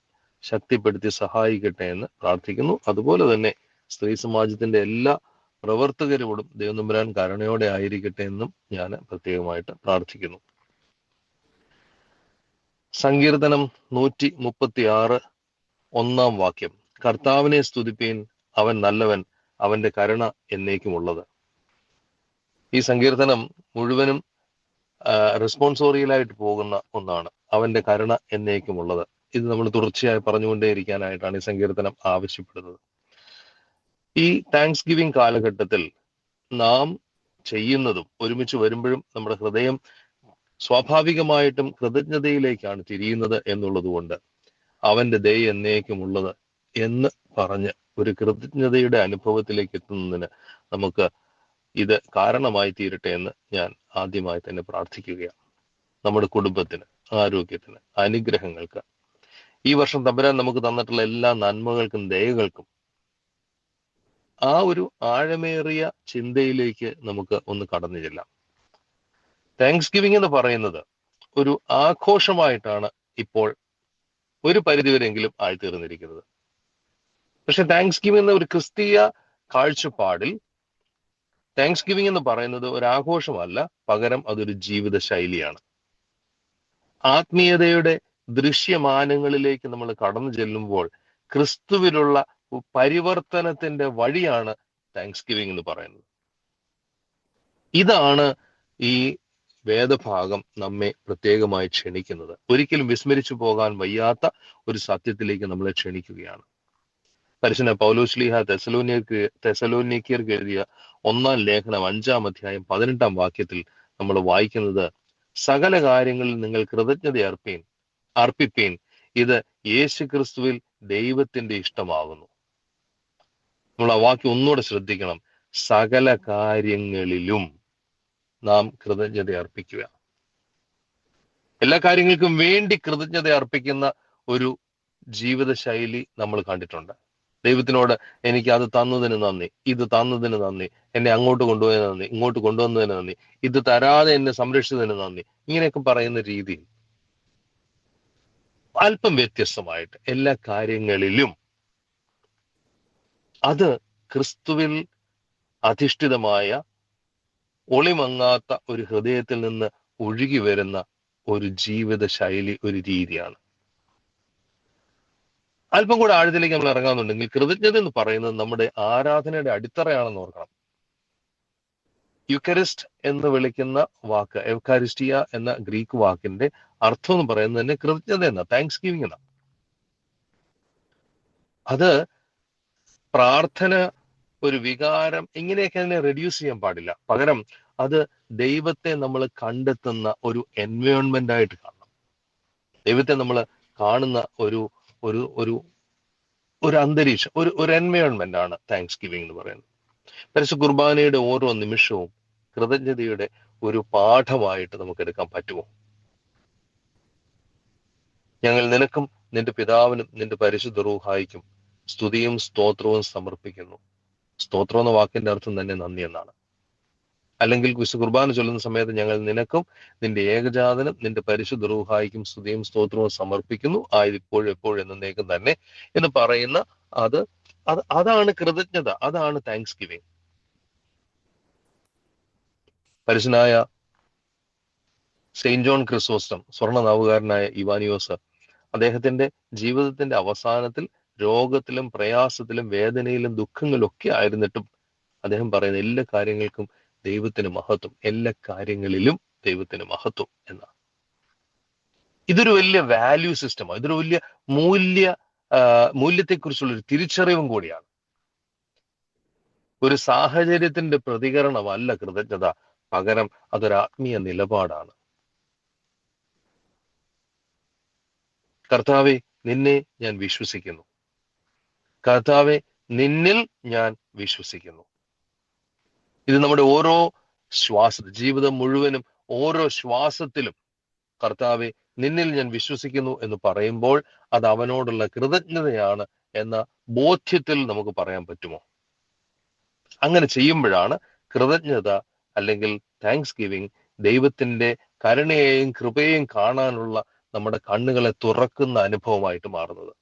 ശക്തിപ്പെടുത്തി സഹായിക്കട്ടെ എന്ന് പ്രാർത്ഥിക്കുന്നു. അതുപോലെ തന്നെ സ്ത്രീ സമാജത്തിന്റെ എല്ലാ പ്രവർത്തകരോടും ദൈവം കരുണയോടെ ആയിരിക്കട്ടെ എന്നും ഞാൻ പ്രത്യേകമായിട്ട് പ്രാർത്ഥിക്കുന്നു. സങ്കീർത്തനം 136 1-ാം വാക്യം: കർത്താവിനെ സ്തുതിപ്പീൻ, അവൻ നല്ലവൻ, അവന്റെ കരുണ എന്നേക്കുമുള്ളത്. ഈ സങ്കീർത്തനം മുഴുവനും റെസ്പോൺസോറിയലായിട്ട് പോകുന്ന ഒന്നാണ്. അവന്റെ കരുണ എന്നേക്കുമുള്ളത്. ഇത് നമ്മൾ തുടർച്ചയായി പറഞ്ഞുകൊണ്ടേയിരിക്കാനായിട്ടാണ് ഈ സങ്കീർത്തനം ആവശ്യപ്പെടുന്നത്. ഈ താങ്ക്സ് ഗിവിംഗ് കാലഘട്ടത്തിൽ നാം ചെയ്യുന്നതും ഒരുമിച്ച് വരുമ്പോഴും നമ്മുടെ ഹൃദയം സ്വാഭാവികമായിട്ടും കൃതജ്ഞതയിലേക്കാണ് തിരിയുന്നത് എന്നുള്ളത് കൊണ്ട് അവന്റെ ദയ എന്നേക്കുമുള്ളത് എന്ന് പറഞ്ഞ് ഒരു കൃതജ്ഞതയുടെ അനുഭവത്തിലേക്ക് എത്തുന്നതിന് നമുക്ക് ഇത് കാരണമായി തീരട്ടെ എന്ന് ഞാൻ ആദ്യമായി തന്നെ പ്രാർത്ഥിക്കുകയാണ്. നമ്മുടെ കുടുംബത്തിന്, ആരോഗ്യത്തിന്, അനുഗ്രഹങ്ങൾക്ക്, ഈ വർഷം തമ്പുരാൻ നമുക്ക് തന്നിട്ടുള്ള എല്ലാ നന്മകൾക്കും ദയകൾക്കും ആ ഒരു ആഴമേറിയ ചിന്തയിലേക്ക് നമുക്ക് ഒന്ന് കടന്നു ചെല്ലാം. താങ്ക്സ് ഗിവിംഗ് എന്ന് പറയുന്നത് ഒരു ആഘോഷമായിട്ടാണ് ഇപ്പോൾ ഒരു പരിധിവരെങ്കിലും ആയിത്തീർന്നിരിക്കുന്നത്. പക്ഷെ താങ്ക്സ് ഗിവിംഗ് എന്ന ഒരു ക്രിസ്തീയ കാഴ്ചപ്പാടിൽ താങ്ക്സ് ഗിവിംഗ് എന്ന് പറയുന്നത് ഒരു ആഘോഷമല്ല, പകരം അതൊരു ജീവിത ശൈലിയാണ്. ആത്മീയതയുടെ ദൃശ്യമാനങ്ങളിലേക്ക് നമ്മൾ കടന്നു ചെല്ലുമ്പോൾ ക്രിസ്തുവിലുള്ള പരിവർത്തനത്തിന്റെ വഴിയാണ് താങ്ക്സ് ഗിവിംഗ് എന്ന് പറയുന്നത്. ഇതാണ് ഈ വേദഭാഗം നമ്മെ പ്രത്യേകമായി ക്ഷണിക്കുന്നത്. ഒരിക്കലും വിസ്മരിച്ചു പോകാൻ വയ്യാത്ത ഒരു സത്യത്തിലേക്ക് നമ്മളെ ക്ഷണിക്കുകയാണ്. പരിശുദ്ധ പൗലോസ്ലീഹ തെസലോനിക്കർക്ക് എഴുതിയ 1-ാം ലേഖനം 5-ാം അധ്യായം 18-ാം വാക്യത്തിൽ നമ്മൾ വായിക്കുന്നത്: സകല കാര്യങ്ങളിൽ നിങ്ങൾ കൃതജ്ഞത അർപ്പിപ്പീൻ, ഇത് യേശു ക്രിസ്തുവിൽ ദൈവത്തിന്റെ ഇഷ്ടമാകുന്നു. നമ്മൾ ആ വാക്യം ഒന്നുകൂടെ ശ്രദ്ധിക്കണം. സകല കാര്യങ്ങളിലും നാം കൃതജ്ഞത അർപ്പിക്കുക. എല്ലാ കാര്യങ്ങൾക്കും വേണ്ടി കൃതജ്ഞത അർപ്പിക്കുന്ന ഒരു ജീവിത ശൈലി നമ്മൾ കണ്ടിട്ടുണ്ട്. ദൈവത്തിനോട് എനിക്ക് അത് തന്നതിന് നന്ദി, ഇത് തന്നതിന് നന്ദി, എന്നെ അങ്ങോട്ട് കൊണ്ടുപോയതിന് നന്ദി, ഇങ്ങോട്ട് കൊണ്ടുവന്നതിന് നന്ദി, ഇത് തരാതെ എന്നെ സംരക്ഷിച്ചതിന് നന്ദി, ഇങ്ങനെയൊക്കെ പറയുന്ന രീതി അല്പം വ്യത്യസ്തമായിട്ട് എല്ലാ കാര്യങ്ങളിലും അത് ക്രിസ്തുവിൽ അധിഷ്ഠിതമായ ഒളിമങ്ങാത്ത ഒരു ഹൃദയത്തിൽ നിന്ന് ഒഴുകി വരുന്ന ഒരു ജീവിത ശൈലി, ഒരു രീതിയാണ്. അല്പം കൂടെ ആഴത്തിലേക്ക് നമ്മൾ ഇറങ്ങാന്നുണ്ടെങ്കിൽ കൃതജ്ഞത എന്ന് പറയുന്നത് നമ്മുടെ ആരാധനയുടെ അടിത്തറയാണെന്ന് ഓർക്കണം. യുക്കരിസ്റ്റ് എന്ന് വിളിക്കുന്ന വാക്ക്, എവ്കാരിസ്റ്റിയ എന്ന ഗ്രീക്ക് വാക്കിന്റെ അർത്ഥം എന്ന് പറയുന്നത് തന്നെ കൃതജ്ഞത എന്ന, താങ്ക്സ് ഗിവിംഗ് എന്ന. അത് പ്രാർത്ഥന, ഒരു വികാരം, ഇങ്ങനെയൊക്കെ അതിനെ റെഡ്യൂസ് ചെയ്യാൻ പാടില്ല. പകരം അത് ദൈവത്തെ നമ്മൾ കണ്ടെത്തുന്ന ഒരു എൻവയോൺമെന്റ് ആയിട്ട് കാണണം. ദൈവത്തെ നമ്മൾ കാണുന്ന ഒരു ഒരു ഒരു ഒരു അന്തരീക്ഷം, ഒരു എൻവയോൺമെന്റ് ആണ് താങ്ക്സ് ഗിവിംഗ് എന്ന് പറയുന്നത്. പരിശുദ്ധ കുർബാനയുടെ ഓരോ നിമിഷവും കൃതജ്ഞതയുടെ ഒരു പാഠമായിട്ട് നമുക്ക് എടുക്കാൻ പറ്റുമോ? ഞങ്ങൾ നിനക്കും നിന്റെ പിതാവിനും നിന്റെ പരിശുദ്ധ റൂഹായിക്കും സ്തുതിയും സ്തോത്രവും സമർപ്പിക്കുന്നു. സ്തോത്രം എന്ന വാക്കിന്റെ അർത്ഥം തന്നെ നന്ദി എന്നാണ്. അല്ലെങ്കിൽ വിശുദ്ധ കുർബാന ചൊല്ലുന്ന സമയത്ത് ഞങ്ങൾ നിനക്കും നിന്റെ ഏകജാതനും നിന്റെ പരിശുദ്ധ റൂഹായിക്കും സ്തുതിയും സ്തോത്രവും സമർപ്പിക്കുന്നു, ആയിരിപ്പോഴും എപ്പോഴും എന്നേക്കും തന്നെ എന്ന് പറയുന്ന അതാണ് കൃതജ്ഞത, അതാണ് താങ്ക്സ് ഗിവിംഗ്. പരിശുദ്ധനായ സെയിന്റ് ജോൺ ക്രിസോസ്റ്റം, സ്വർണ്ണ നാവുകാരനായ ഇവാനിയോസ്, അദ്ദേഹത്തിന്റെ ജീവിതത്തിന്റെ അവസാനത്തിൽ രോഗത്തിലും പ്രയാസത്തിലും വേദനയിലും ദുഃഖങ്ങളിലും ഒക്കെ ആയിരുന്നിട്ടും അദ്ദേഹം പറയുന്ന എല്ലാ കാര്യങ്ങൾക്കും ദൈവത്തിന് മഹത്വം, എല്ലാ കാര്യങ്ങളിലും ദൈവത്തിന് മഹത്വം എന്നാണ്. ഇതൊരു വലിയ വാല്യൂ സിസ്റ്റമാണ്, ഇതൊരു വലിയ മൂല്യത്തെക്കുറിച്ചുള്ള ഒരു തിരിച്ചറിവും കൂടിയാണ്. ഒരു സാഹചര്യത്തിന്റെ പ്രതികരണമല്ല കൃതജ്ഞത, പകരം അതൊരു ആത്മീയ നിലപാടാണ്. കർത്താവെ, നിന്നെ ഞാൻ വിശ്വസിക്കുന്നു. കർത്താവെ, നിന്നിൽ ഞാൻ വിശ്വസിക്കുന്നു. ഇത് നമ്മുടെ ഓരോ ജീവിതം മുഴുവനും ഓരോ ശ്വാസത്തിലും കർത്താവെ, നിന്നിൽ ഞാൻ വിശ്വസിക്കുന്നു എന്ന് പറയുമ്പോൾ അത് അവനോടുള്ള കൃതജ്ഞതയാണ് എന്ന ബോധ്യത്തിൽ നമുക്ക് പറയാൻ പറ്റുമോ? അങ്ങനെ ചെയ്യുമ്പോഴാണ് കൃതജ്ഞത അല്ലെങ്കിൽ താങ്ക്സ് ഗിവിംഗ് ദൈവത്തിന്റെ കരുണയെയും കൃപയെയും കാണാനുള്ള നമ്മുടെ കണ്ണുകളെ തുറക്കുന്ന അനുഭവമായിട്ട് മാറുന്നത്.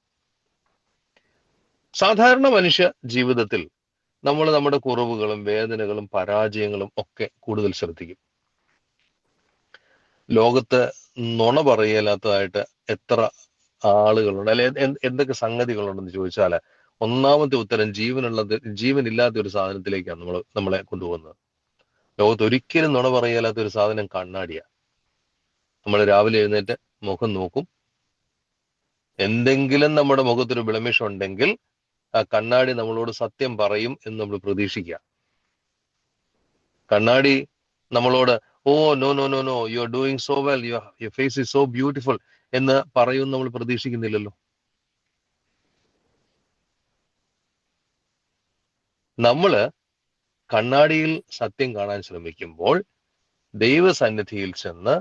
സാധാരണ മനുഷ്യ ജീവിതത്തിൽ നമ്മൾ നമ്മുടെ കുറവുകളും വേദനകളും പരാജയങ്ങളും ഒക്കെ കൂടുതൽ ശ്രദ്ധിക്കും. ലോകത്ത് നുണ പറയലാത്തതായിട്ട് എത്ര ആളുകളുണ്ട്, അല്ലെ എന്തൊക്കെ സംഗതികളുണ്ടെന്ന് ചോദിച്ചാൽ ഒന്നാമത്തെ ഉത്തരം ജീവനില്ലാത്ത ഒരു സാധനത്തിലേക്കാണ് നമ്മളെ കൊണ്ടുപോകുന്നത്. ലോകത്ത് ഒരിക്കലും നുണ പറയലാത്ത ഒരു സാധനം കണ്ണാടിയാണ്. നമ്മൾ രാവിലെ എഴുന്നേറ്റ് മുഖം നോക്കും, എന്തെങ്കിലും നമ്മുടെ മുഖത്തൊരു വിളമിഷം ഉണ്ടെങ്കിൽ ആ കണ്ണാടി നമ്മളോട് സത്യം പറയും എന്ന് നമ്മൾ പ്രതീക്ഷിക്കുക. കണ്ണാടി നമ്മളോട് no no no no you are doing so well, your face is so beautiful എന്ന് പറയും നമ്മൾ പ്രതീക്ഷിക്കുന്നില്ലല്ലോ. നമ്മള് കണ്ണാടിയിൽ സത്യം കാണാൻ ശ്രമിക്കുമ്പോൾ ദൈവസന്നിധിയിൽ ചെന്ന്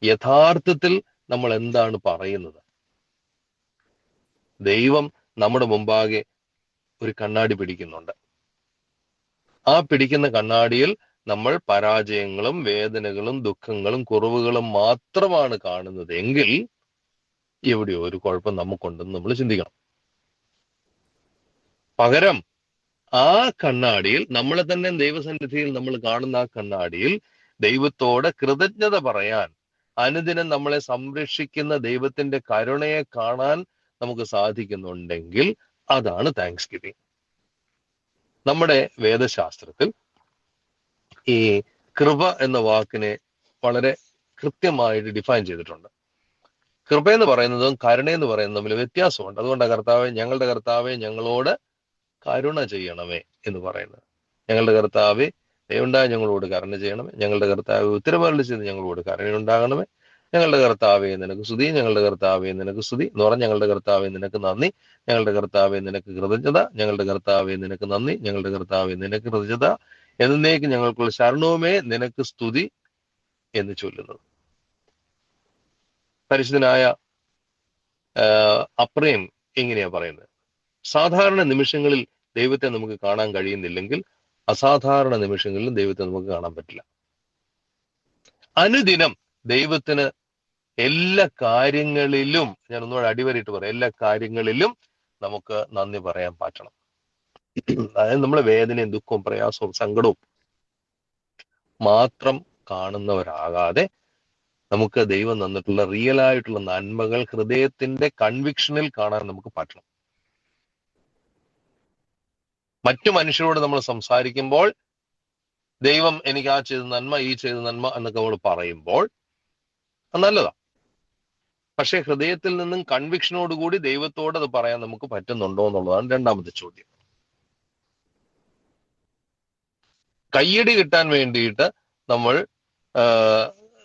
യഥാർത്ഥത്തിൽ നമ്മൾ എന്താണ് പറയുന്നത്? ദൈവം നമ്മുടെ മുമ്പാകെ ഒരു കണ്ണാടി പിടിക്കുന്നുണ്ട്. ആ പിടിക്കുന്ന കണ്ണാടിയിൽ നമ്മൾ പരാജയങ്ങളും വേദനകളും ദുഃഖങ്ങളും കുറവുകളും മാത്രമാണ് കാണുന്നത് എങ്കിൽ എവിടെയോ ഒരു കുഴപ്പം നമുക്കുണ്ടെന്ന് നമ്മൾ ചിന്തിക്കണം. പകരം ആ കണ്ണാടിയിൽ, നമ്മളെ തന്നെ ദൈവസന്നിധിയിൽ നമ്മൾ കാണുന്ന ആ കണ്ണാടിയിൽ ദൈവത്തോട് കൃതജ്ഞത പറയാൻ, അനുദിനം നമ്മളെ സംരക്ഷിക്കുന്ന ദൈവത്തിന്റെ കരുണയെ കാണാൻ നമുക്ക് സാധിക്കുന്നുണ്ടെങ്കിൽ അതാണ് താങ്ക്സ് ഗിവിംഗ്. നമ്മുടെ വേദശാസ്ത്രത്തിൽ ഈ കൃപ എന്ന വാക്കിനെ വളരെ കൃത്യമായിട്ട് ഡിഫൈൻ ചെയ്തിട്ടുണ്ട്. കൃപ എന്ന് പറയുന്നതും കരുണ എന്ന് പറയുന്നതും തമ്മിൽ വ്യത്യാസമുണ്ട്. അതുകൊണ്ടാണ് ഞങ്ങളുടെ കർത്താവെ ഞങ്ങളോട് കരുണ ചെയ്യണമേ എന്ന് പറയുന്നത്. ഞങ്ങളുടെ കർത്താവെ ദയവുണ്ടായി ഞങ്ങളോട് കരുണ ചെയ്യണമേ, ഞങ്ങളുടെ കർത്താവ് ഉത്തരവാദിത്തം ചെയ്ത് ഞങ്ങളോട് കരുണയുണ്ടാകണമേ, ഞങ്ങളുടെ കർത്താവെ നിനക്ക് സ്തുതി, ഞങ്ങളുടെ കർത്താവെ നിനക്ക് സ്തുതി എന്ന് പറഞ്ഞ് ഞങ്ങളുടെ കർത്താവെ നിനക്ക് നന്ദി, ഞങ്ങളുടെ കർത്താവെ നിനക്ക് കൃതജ്ഞത, ഞങ്ങളുടെ കർത്താവെ നിനക്ക് നന്ദി, ഞങ്ങളുടെ കർത്താവെ നിനക്ക് കൃതജ്ഞത, എന്നേക്ക് ഞങ്ങൾക്കുള്ള ശരണവുമേ നിനക്ക് സ്തുതി എന്ന് ചൊല്ലുന്നത്. പരിശുദ്ധനായ അപ്രേം ഇങ്ങനെയാ പറയുന്നത്: സാധാരണ നിമിഷങ്ങളിൽ ദൈവത്തെ നമുക്ക് കാണാൻ കഴിയുന്നില്ലെങ്കിൽ അസാധാരണ നിമിഷങ്ങളിലും ദൈവത്തെ നമുക്ക് കാണാൻ പറ്റില്ല. അനുദിനം ദൈവത്തിന് എല്ലാ കാര്യങ്ങളിലും, ഞാൻ ഒന്നുകൂടെ അടിവരയിട്ട് പറയാം, എല്ലാ കാര്യങ്ങളിലും നമുക്ക് നന്ദി പറയാൻ പറ്റണം. അതായത് നമ്മളെ വേദനയും ദുഃഖവും പ്രയാസവും സങ്കടവും മാത്രം കാണുന്നവരാകാതെ നമുക്ക് ദൈവം തന്നിട്ടുള്ള റിയൽ ആയിട്ടുള്ള നന്മകൾ ഹൃദയത്തിന്റെ കൺവിക്ഷനിൽ കാണാൻ നമുക്ക് പറ്റണം. മറ്റു മനുഷ്യരോട് നമ്മൾ സംസാരിക്കുമ്പോൾ ദൈവം എനിക്ക് ആ ചെയ്ത നന്മ, ഈ ചെയ്ത നന്മ എന്നൊക്കെ നമ്മൾ പറയുമ്പോൾ അത് നല്ലതാ. പക്ഷെ ഹൃദയത്തിൽ നിന്നും കൺവിക്ഷനോടുകൂടി ദൈവത്തോട് അത് പറയാൻ നമുക്ക് പറ്റുന്നുണ്ടോ എന്നുള്ളതാണ് രണ്ടാമത്തെ ചോദ്യം. കയ്യടി കിട്ടാൻ വേണ്ടിയിട്ട് നമ്മൾ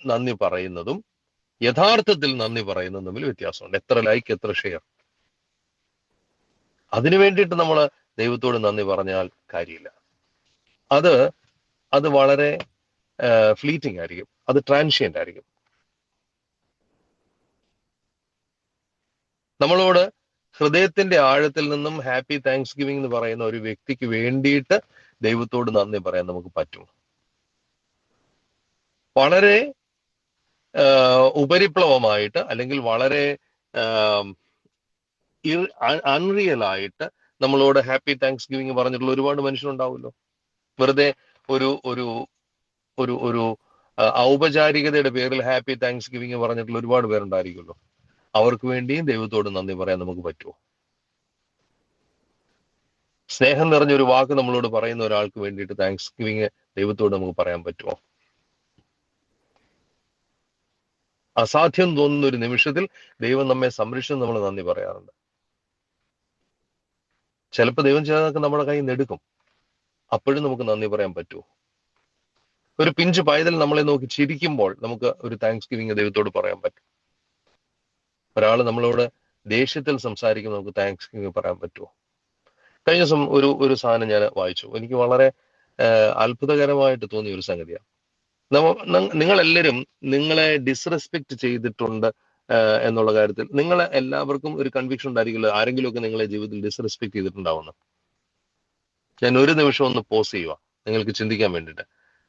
നന്ദി പറയുന്നതും യഥാർത്ഥത്തിൽ നന്ദി പറയുന്നതും തമ്മിൽ വ്യത്യാസമുണ്ട്. എത്ര ലൈക്ക്, എത്ര ഷെയർ, അതിനു വേണ്ടിയിട്ട് നമ്മൾ ദൈവത്തോട് നന്ദി പറഞ്ഞാൽ കാര്യമില്ല. അത് വളരെ ഫ്ലീറ്റിംഗ് ആയിരിക്കും, അത് ട്രാൻഷ്യന്റ് ആയിരിക്കും. നമ്മളോട് ഹൃദയത്തിന്റെ ആഴത്തിൽ നിന്നും ഹാപ്പി താങ്ക്സ് ഗിവിംഗ് എന്ന് പറയുന്ന ഒരു വ്യക്തിക്ക് വേണ്ടിയിട്ട് ദൈവത്തോട് നന്ദി പറയാൻ നമുക്ക് പറ്റും. വളരെ ഉപരിപ്ലവമായിട്ട് അല്ലെങ്കിൽ വളരെ അൺറിയൽ ആയിട്ട് നമ്മളോട് ഹാപ്പി താങ്ക്സ് ഗിവിംഗ് പറഞ്ഞിട്ടുള്ള ഒരുപാട് മനുഷ്യരുണ്ടാവുമല്ലോ. വെറുതെ ഒരു ഒരു ഒരു ഒരു ഔപചാരികതയുടെ പേരിൽ ഹാപ്പി താങ്ക്സ് ഗിവിംഗ് പറഞ്ഞിട്ടുള്ള ഒരുപാട് പേരുണ്ടായിരിക്കുമല്ലോ. അവർക്ക് വേണ്ടിയും ദൈവത്തോട് നന്ദി പറയാൻ നമുക്ക് പറ്റുമോ? സ്നേഹം നിറഞ്ഞൊരു വാക്ക് നമ്മളോട് പറയുന്ന ഒരാൾക്ക് വേണ്ടിയിട്ട് താങ്ക്സ് ഗിവിംഗ് ദൈവത്തോട് നമുക്ക് പറയാൻ പറ്റുമോ? അസാധ്യം തോന്നുന്ന ഒരു നിമിഷത്തിൽ ദൈവം നമ്മെ സംരക്ഷിച്ച് നമ്മൾ നന്ദി പറയാറുണ്ട്. ചിലപ്പോൾ ദൈവം ചെയ്തൊക്കെ നമ്മുടെ കയ്യിൽ നിന്ന് എടുക്കും, അപ്പോഴും നമുക്ക് നന്ദി പറയാൻ പറ്റുമോ? ഒരു പിഞ്ച് പൈതൽ നമ്മളെ നോക്കി ചിരിക്കുമ്പോൾ നമുക്ക് ഒരു താങ്ക്സ് ഗിവിംഗ് ദൈവത്തോട് പറയാൻ പറ്റും. ഒരാൾ നമ്മളോട് ദേഷ്യത്തിൽ സംസാരിക്കുമ്പോൾ നമുക്ക് താങ്ക്സ് ഗിവിംഗ് പറയാൻ പറ്റുമോ? കഴിഞ്ഞ ദിവസം ഒരു സാധനം ഞാൻ വായിച്ചു, എനിക്ക് വളരെ അത്ഭുതകരമായിട്ട് തോന്നിയ ഒരു സംഗതിയാണ്. നിങ്ങളെല്ലാവരും നിങ്ങളെ ഡിസ്റെസ്പെക്ട് ചെയ്തിട്ടുണ്ട് എന്നുള്ള കാര്യത്തിൽ നിങ്ങളെ എല്ലാവർക്കും ഒരു കൺവിക്ഷൻ ഉണ്ടായിരിക്കുമല്ലോ, ആരെങ്കിലുമൊക്കെ നിങ്ങളെ ജീവിതത്തിൽ ഡിസ്റെസ്പെക്ട് ചെയ്തിട്ടുണ്ടാവുന്നു. ഞാൻ ഒരു നിമിഷം ഒന്ന് പോസ് ചെയ്യുക നിങ്ങൾക്ക് ചിന്തിക്കാൻ വേണ്ടിയിട്ട്.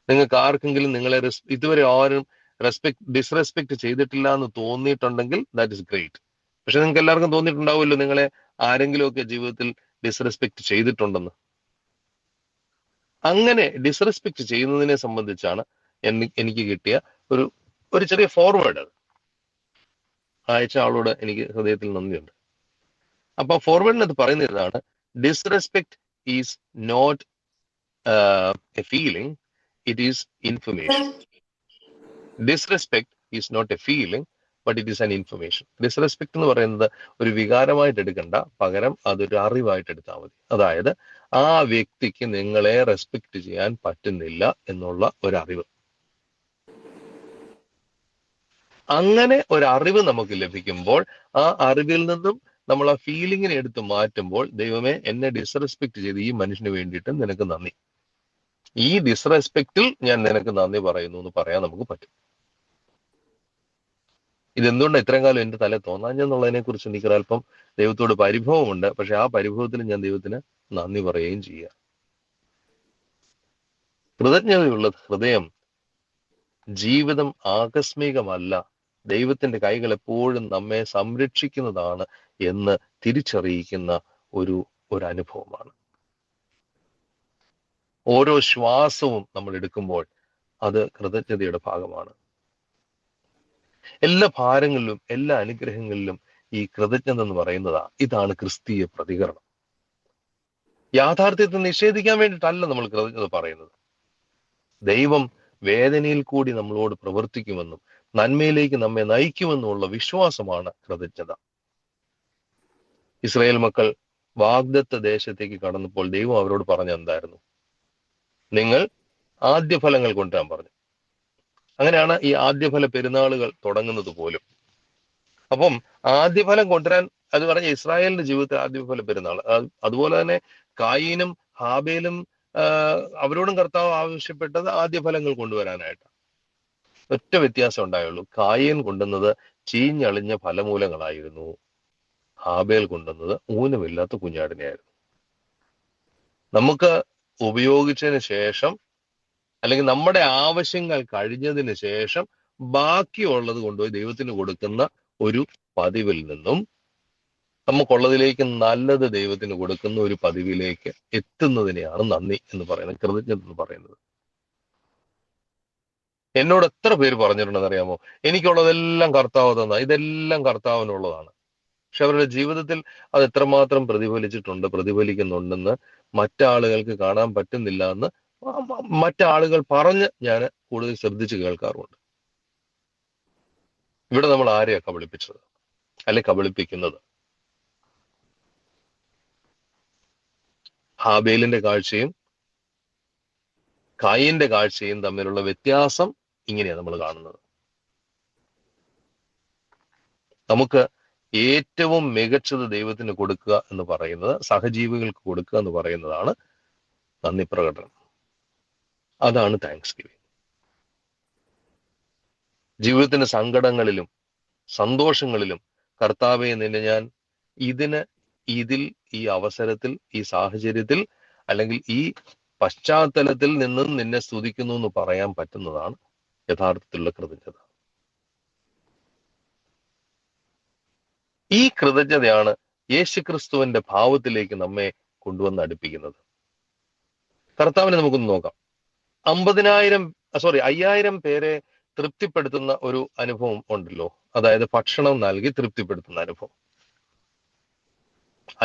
നിങ്ങൾക്ക് ആർക്കെങ്കിലും നിങ്ങളെ ഇതുവരെ ആരും ഡിസ്റെസ്പെക്ട് ചെയ്തിട്ടില്ല എന്ന് തോന്നിയിട്ടുണ്ടെങ്കിൽ ദാറ്റ് ഇസ് ഗ്രേറ്റ്. പക്ഷെ നിങ്ങൾക്ക് എല്ലാവർക്കും തോന്നിയിട്ടുണ്ടാവുമല്ലോ നിങ്ങളെ ആരെങ്കിലുമൊക്കെ ജീവിതത്തിൽ ഡിസ്റെസ്പെക്ട് ചെയ്തിട്ടുണ്ടെന്ന്. അങ്ങനെ ഡിസ്റെസ്പെക്ട് ചെയ്യുന്നതിനെ സംബന്ധിച്ചാണ് എനിക്ക് കിട്ടിയ ഒരു ചെറിയ ഫോർവേഡ്. അത് അയച്ച ആളോട് എനിക്ക് ഹൃദയത്തിൽ നന്ദിയുണ്ട്. അപ്പൊ ഫോർവേഡിനകത്ത് പറയുന്ന ഇതാണ്: disrespect is not a feeling, it is information. Disrespect is not a feeling but it is an information. Disrespect എന്ന് പറയുന്നത് ഒരു വികാരമായിട്ട് എടുക്കണ്ട, പകരം അതൊരു അറിവായിട്ട് എടുത്താൽ മതി. അതായത് ആ വ്യക്തിക്ക് നിങ്ങളെ റെസ്പെക്ട് ചെയ്യാൻ പറ്റുന്നില്ല എന്നുള്ള ഒരു അറിവ്. അങ്ങനെ ഒരു അറിവ് നമുക്ക് ലഭിക്കുമ്പോൾ ആ അറിവിൽ നിന്നും നമ്മൾ ആ ഫീലിങ്ങിനെ എടുത്ത് മാറ്റുമ്പോൾ, ദൈവമേ എന്നെ ഡിസ്റെസ്പെക്ട് ചെയ്ത് ഈ മനുഷ്യന് വേണ്ടിയിട്ട് നിനക്ക് നന്ദി, ഈ ഡിസ്റെസ്പെക്റ്റിൽ ഞാൻ നിനക്ക് നന്ദി പറയുന്നു എന്ന് പറയാൻ നമുക്ക് പറ്റും. ഇതെന്തുകൊണ്ട് ഇത്രയും കാലം എന്റെ തല തോന്നാഞ്ഞെന്നുള്ളതിനെ കുറിച്ച് എനിക്കൊരല്പം ദൈവത്തോട് പരിഭവമുണ്ട്. പക്ഷെ ആ പരിഭവത്തിൽ ഞാൻ ദൈവത്തിന് നന്ദി പറയുകയും ചെയ്യുക. കൃതജ്ഞതയുള്ള ഹൃദയം, ജീവിതം ആകസ്മികമല്ല, ദൈവത്തിന്റെ കൈകൾ എപ്പോഴും നമ്മെ സംരക്ഷിക്കുന്നതാണ് എന്ന് തിരിച്ചറിയിക്കുന്ന ഒരു അനുഭവമാണ്. ഓരോ ശ്വാസവും നമ്മൾ എടുക്കുമ്പോൾ അത് കൃതജ്ഞതയുടെ ഭാഗമാണ്. എല്ലാ ഭാരങ്ങളിലും എല്ലാ അനുഗ്രഹങ്ങളിലും ഈ കൃതജ്ഞത എന്ന് പറയുന്നതാ. ഇതാണ് ക്രിസ്തീയ പ്രതികരണം. യാഥാർത്ഥ്യത്തെ നിഷേധിക്കാൻ വേണ്ടിയിട്ടല്ല നമ്മൾ കൃതജ്ഞത പറയുന്നത്. ദൈവം വേദനയിൽ കൂടി നമ്മളോട് പ്രവർത്തിക്കുമെന്നും നന്മയിലേക്ക് നമ്മെ നയിക്കുമെന്നുമുള്ള വിശ്വാസമാണ് കൃതജ്ഞത. ഇസ്രായേൽ മക്കൾ വാഗ്ദത്ത ദേശത്തേക്ക് കടന്നപ്പോൾ ദൈവം അവരോട് പറഞ്ഞ എന്തായിരുന്നു? നിങ്ങൾ ആദ്യഫലങ്ങൾ കൊണ്ടുവരാൻ പറഞ്ഞു. അങ്ങനെയാണ് ഈ ആദ്യഫല പെരുന്നാളുകൾ തുടങ്ങുന്നത് പോലും. അപ്പം ആദ്യഫലം കൊണ്ടുവരാൻ, അത് പറഞ്ഞ ഇസ്രായേലിന്റെ ജീവിതത്തിൽ ആദ്യഫല പെരുന്നാൾ. അതുപോലെ തന്നെ കായീനും ഹാബേലും അവരോടും കർത്താവ് ആവശ്യപ്പെട്ടത് ആദ്യഫലങ്ങൾ കൊണ്ടുവരാനായിട്ട്. ഒറ്റ വ്യത്യാസം ഉണ്ടായുള്ളൂ. കായീൻ കൊണ്ടുവന്നത് ചീഞ്ഞളിഞ്ഞ ഫലമൂലങ്ങളായിരുന്നു, ഹാബേൽ കൊണ്ടുവന്നത് ഊനമില്ലാത്ത കുഞ്ഞാടിനെയായിരുന്നു. നമുക്ക് ഉപയോഗിച്ചതിന് ശേഷം, അല്ലെങ്കിൽ നമ്മുടെ ആവശ്യങ്ങൾ കഴിഞ്ഞതിന് ശേഷം ബാക്കിയുള്ളത് കൊണ്ടുപോയി ദൈവത്തിന് കൊടുക്കുന്ന ഒരു പതിവിൽ നിന്നും നമുക്കുള്ളതിലേക്ക് നല്ലത് ദൈവത്തിന് കൊടുക്കുന്ന ഒരു പതിവിലേക്ക് എത്തുന്നതിനെയാണ് നന്ദി എന്ന് പറയുന്നത്, കൃതജ്ഞത എന്ന് പറയുന്നത്. എന്നോട് എത്ര പേര് പറഞ്ഞിട്ടുണ്ടെന്ന് അറിയാമോ? എനിക്കുള്ളതെല്ലാം കർത്താവ് തന്ന, ഇതെല്ലാം കർത്താവിനുള്ളതാണ്. പക്ഷെ അവരുടെ ജീവിതത്തിൽ അത് എത്രമാത്രം പ്രതിഫലിക്കുന്നുണ്ടെന്ന് മറ്റാളുകൾക്ക് കാണാൻ പറ്റുന്നില്ല എന്ന് മറ്റാളുകൾ പറഞ്ഞ് ഞാൻ കൂടുതൽ ശ്രദ്ധിച്ച് കേൾക്കാറുണ്ട്. ഇവിടെ നമ്മൾ ആരെയാ കബളിപ്പിച്ചത്, അല്ലെ കബളിപ്പിക്കുന്നത്? ഹാബേലിന്റെ കാഴ്ചയും കായിന്റെ കാഴ്ചയും തമ്മിലുള്ള വ്യത്യാസം ഇങ്ങനെയാണ് നമ്മൾ കാണുന്നത്. നമുക്ക് ഏറ്റവും മികച്ചത് ദൈവത്തിന് കൊടുക്കുക എന്ന് പറയുന്നത്, സഹജീവികൾക്ക് കൊടുക്കുക എന്ന് പറയുന്നതാണ് നന്ദി പ്രകടനം. അതാണ് താങ്ക്സ് ഗിവിങ്. ജീവിതത്തിന്റെ സങ്കടങ്ങളിലും സന്തോഷങ്ങളിലും കർത്താവെ നിന്നെ ഞാൻ ഈ അവസരത്തിൽ, ഈ സാഹചര്യത്തിൽ, അല്ലെങ്കിൽ ഈ പശ്ചാത്തലത്തിൽ നിന്നും നിന്നെ സ്തുതിക്കുന്നു എന്ന് പറയാൻ പറ്റുന്നതാണ് യഥാർത്ഥത്തിലുള്ള കൃതജ്ഞത. ഈ കൃതജ്ഞതയാണ് യേശുക്രിസ്തുവിന്റെ ഭാവത്തിലേക്ക് നമ്മെ കൊണ്ടുവന്ന് അടുപ്പിക്കുന്നത്. കർത്താവിനെ നമുക്കൊന്ന് നോക്കാം. 5000 പേരെ തൃപ്തിപ്പെടുത്തുന്ന ഒരു അനുഭവം ഉണ്ടല്ലോ, അതായത് ഭക്ഷണം നൽകി തൃപ്തിപ്പെടുത്തുന്ന അനുഭവം.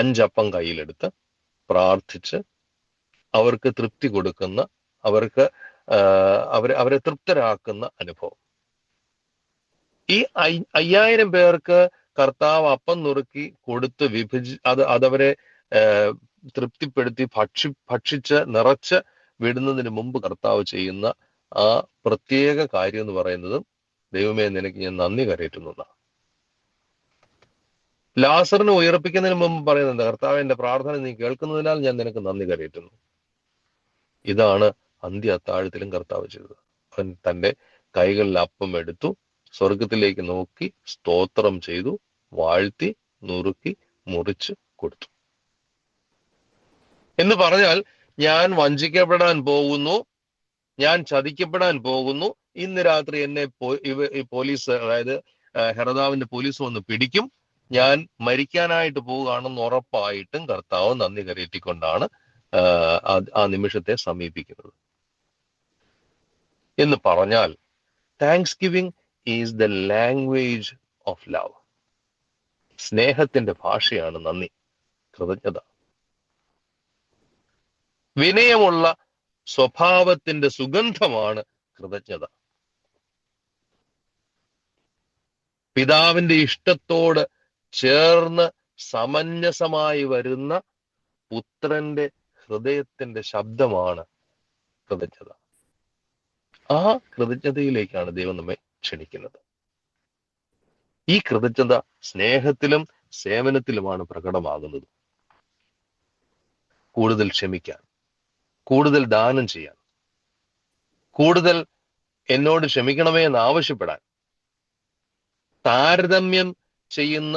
5 അപ്പം കയ്യിലെടുത്ത് പ്രാർത്ഥിച്ച് അവർക്ക് തൃപ്തി കൊടുക്കുന്ന, അവരെ തൃപ്തരാക്കുന്ന അനുഭവം. ഈ 5000 പേർക്ക് കർത്താവ് അപ്പം നുറുക്കി കൊടുത്ത് അതവരെ തൃപ്തിപ്പെടുത്തി ഭക്ഷിച്ച് നിറച്ച് വിടുന്നതിന് മുമ്പ് കർത്താവ് ചെയ്യുന്ന ആ പ്രത്യേക കാര്യം എന്ന് പറയുന്നത്, ദൈവമേ നിനക്ക് ഞാൻ നന്ദി കരയറ്റുന്നു. ലാസറിനെ ഉയർപ്പിക്കുന്നതിന് മുമ്പ് പറയുന്നത്, കർത്താവ് എന്റെ പ്രാർത്ഥന നീ കേൾക്കുന്നതിനാൽ ഞാൻ നിനക്ക് നന്ദി കരയറ്റുന്നു. ഇതാണ് അന്ത്യ അത്താഴത്തിലും കർത്താവ് ചെയ്തത്. അവൻ തന്റെ കൈകളിൽ അപ്പം എടുത്തു, സ്വർഗത്തിലേക്ക് നോക്കി സ്തോത്രം ചെയ്തു, വാഴ്ത്തി നുറുക്കി മുറിച്ച് കൊടുത്തു. എന്ന് പറഞ്ഞാൽ, ഞാൻ വഞ്ചിക്കപ്പെടാൻ പോകുന്നു, ഞാൻ ചതിക്കപ്പെടാൻ പോകുന്നു, ഇന്ന് രാത്രി എന്നെ പോലീസ്, അതായത് ഹെറോദാവിന്റെ പോലീസ് വന്ന് പിടിക്കും, ഞാൻ മരിക്കാനായിട്ട് പോവുകയാണെന്ന് ഉറപ്പായിട്ടും കർത്താവ് നന്ദി കരയറ്റിക്കൊണ്ടാണ് ആ നിമിഷത്തെ സമീപിക്കുന്നത്. എന്ന് പറഞ്ഞാൽ, thanks giving is the language of love. സ്നേഹത്തിന്റെ ഭാഷയാണ് നന്ദി, കൃതജ്ഞത. വിനയമുള്ള സ്വഭാവത്തിന്റെ സുഗന്ധമാണ് കൃതജ്ഞത. പിതാവിന്റെ ഇഷ്ടത്തോട് ചേർന്ന് സമഞ്ജസമായി വരുന്ന പുത്രന്റെ ഹൃദയത്തിന്റെ ശബ്ദമാണ് കൃതജ്ഞത. ആ കൃതജ്ഞതയിലേക്കാണ് ദൈവം നമ്മെ ക്ഷണിക്കുന്നത്. ഈ കൃതജ്ഞത സ്നേഹത്തിലും സേവനത്തിലുമാണ് പ്രകടമാകുന്നത്. കൂടുതൽ ക്ഷമിക്കാൻ, കൂടുതൽ ദാനം ചെയ്യാൻ, കൂടുതൽ എന്നോട് ക്ഷമിക്കണമേ എന്ന് ആവശ്യപ്പെടാൻ, താരതമ്യം ചെയ്യുന്ന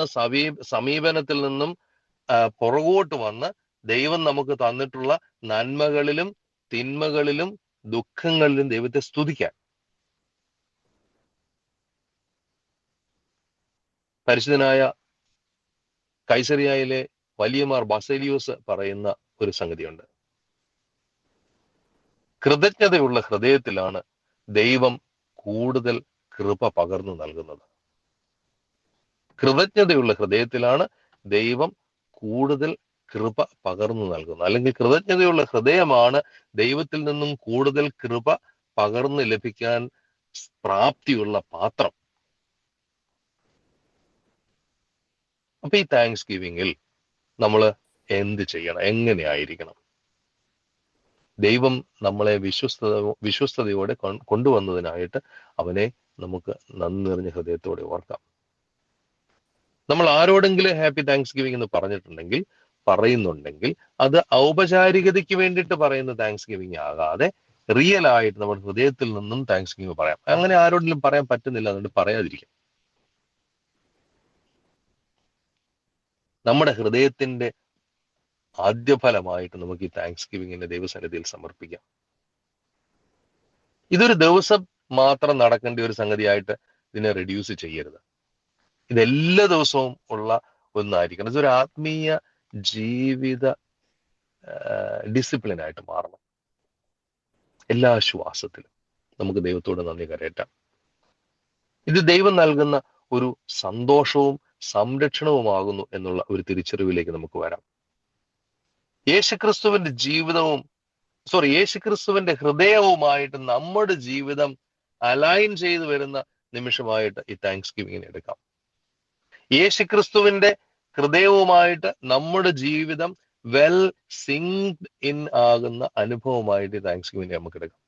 സമീപനത്തിൽ നിന്നും പുറകോട്ട് വന്ന് ദൈവം നമുക്ക് തന്നിട്ടുള്ള നന്മകളിലും തിന്മകളിലും ദുഃഖങ്ങളിലും ദൈവത്തെ സ്തുതിക്കാൻ. പരിശുദ്ധനായ കൈസറിയയിലെ വലിയമാർ ബസേലിയോസ് പറയുന്ന ഒരു സംഗതിയുണ്ട്. കൃതജ്ഞതയുള്ള ഹൃദയത്തിലാണ് ദൈവം കൂടുതൽ കൃപ പകർന്നു നൽകുന്നത്. കൃതജ്ഞതയുള്ള ഹൃദയത്തിലാണ് ദൈവം കൂടുതൽ കൃപ പകർന്നു നൽകുന്നത്. അല്ലെങ്കിൽ കൃതജ്ഞതയുള്ള ഹൃദയമാണ് ദൈവത്തിൽ നിന്നും കൂടുതൽ കൃപ പകർന്നു ലഭിക്കാൻ പ്രാപ്തിയുള്ള പാത്രം. അപ്പൊ ഈ താങ്ക്സ് ഗിവിങ്ങിൽ നമ്മൾ എന്ത് ചെയ്യണം? എങ്ങനെയായിരിക്കണം? ദൈവം നമ്മളെ വിശ്വസ്തയോടെ കൊണ്ടുവന്നതിനായിട്ട് അവനെ നമുക്ക് നന്ദി നിറഞ്ഞ ഹൃദയത്തോടെ ഓർക്കാം. നമ്മൾ ആരോടെങ്കിലും ഹാപ്പി താങ്ക്സ് ഗിവിംഗ് എന്ന് പറയുന്നുണ്ടെങ്കിൽ അത് ഔപചാരികതയ്ക്ക് വേണ്ടിയിട്ട് പറയുന്ന താങ്ക്സ് ഗിവിംഗ് ആകാതെ റിയൽ ആയിട്ട് നമ്മുടെ ഹൃദയത്തിൽ നിന്നും താങ്ക്സ് ഗിവിംഗ് പറയാം. അങ്ങനെ ആരോടെങ്കിലും പറയാൻ പറ്റുന്നില്ല, അതുകൊണ്ട് പറയാതിരിക്കാം. നമ്മുടെ ഹൃദയത്തിന്റെ ആദ്യഫലമായിട്ട് നമുക്ക് ഈ താങ്ക്സ് ഗിവിങ്ങിന്റെ ദൈവസന്നിധിയിൽ സമർപ്പിക്കാം. ഇതൊരു ദിവസം മാത്രം നടക്കേണ്ട ഒരു സംഗതിയായിട്ട് ഇതിനെ റെഡ്യൂസ് ചെയ്യരുത്. ഇതെല്ലാ ദിവസവും ഉള്ള ഒന്നായിരിക്കണം. ഇതൊരു ആത്മീയ ജീവിത ഡിസിപ്ലിനായിട്ട് മാറണം. എല്ലാ ശ്വാസത്തിലും നമുക്ക് ദൈവത്തോട് നന്ദി കരയറ്റാം. ഇത് ദൈവം നൽകുന്ന ഒരു സന്തോഷവും സംരക്ഷണവുമാകുന്നു എന്നുള്ള ഒരു തിരിച്ചറിവിലേക്ക് നമുക്ക് വരാം. യേശുക്രിസ്തുവിന്റെ യേശുക്രിസ്തുവിന്റെ ഹൃദയവുമായിട്ട് നമ്മുടെ ജീവിതം അലൈൻ ചെയ്തു വരുന്ന നിമിഷമായിട്ട് ഈ താങ്ക്സ് ഗിവിങ്ങിനെ എടുക്കാം. യേശുക്രിസ്തുവിന്റെ ഹൃദയവുമായിട്ട് നമ്മുടെ ജീവിതം വെൽ സിങ്ക്ഡ് ഇൻ ആകുന്ന അനുഭവമായിട്ട് ഈ താങ്ക്സ് ഗിവിങ്ങിനെ നമുക്ക് എടുക്കാം.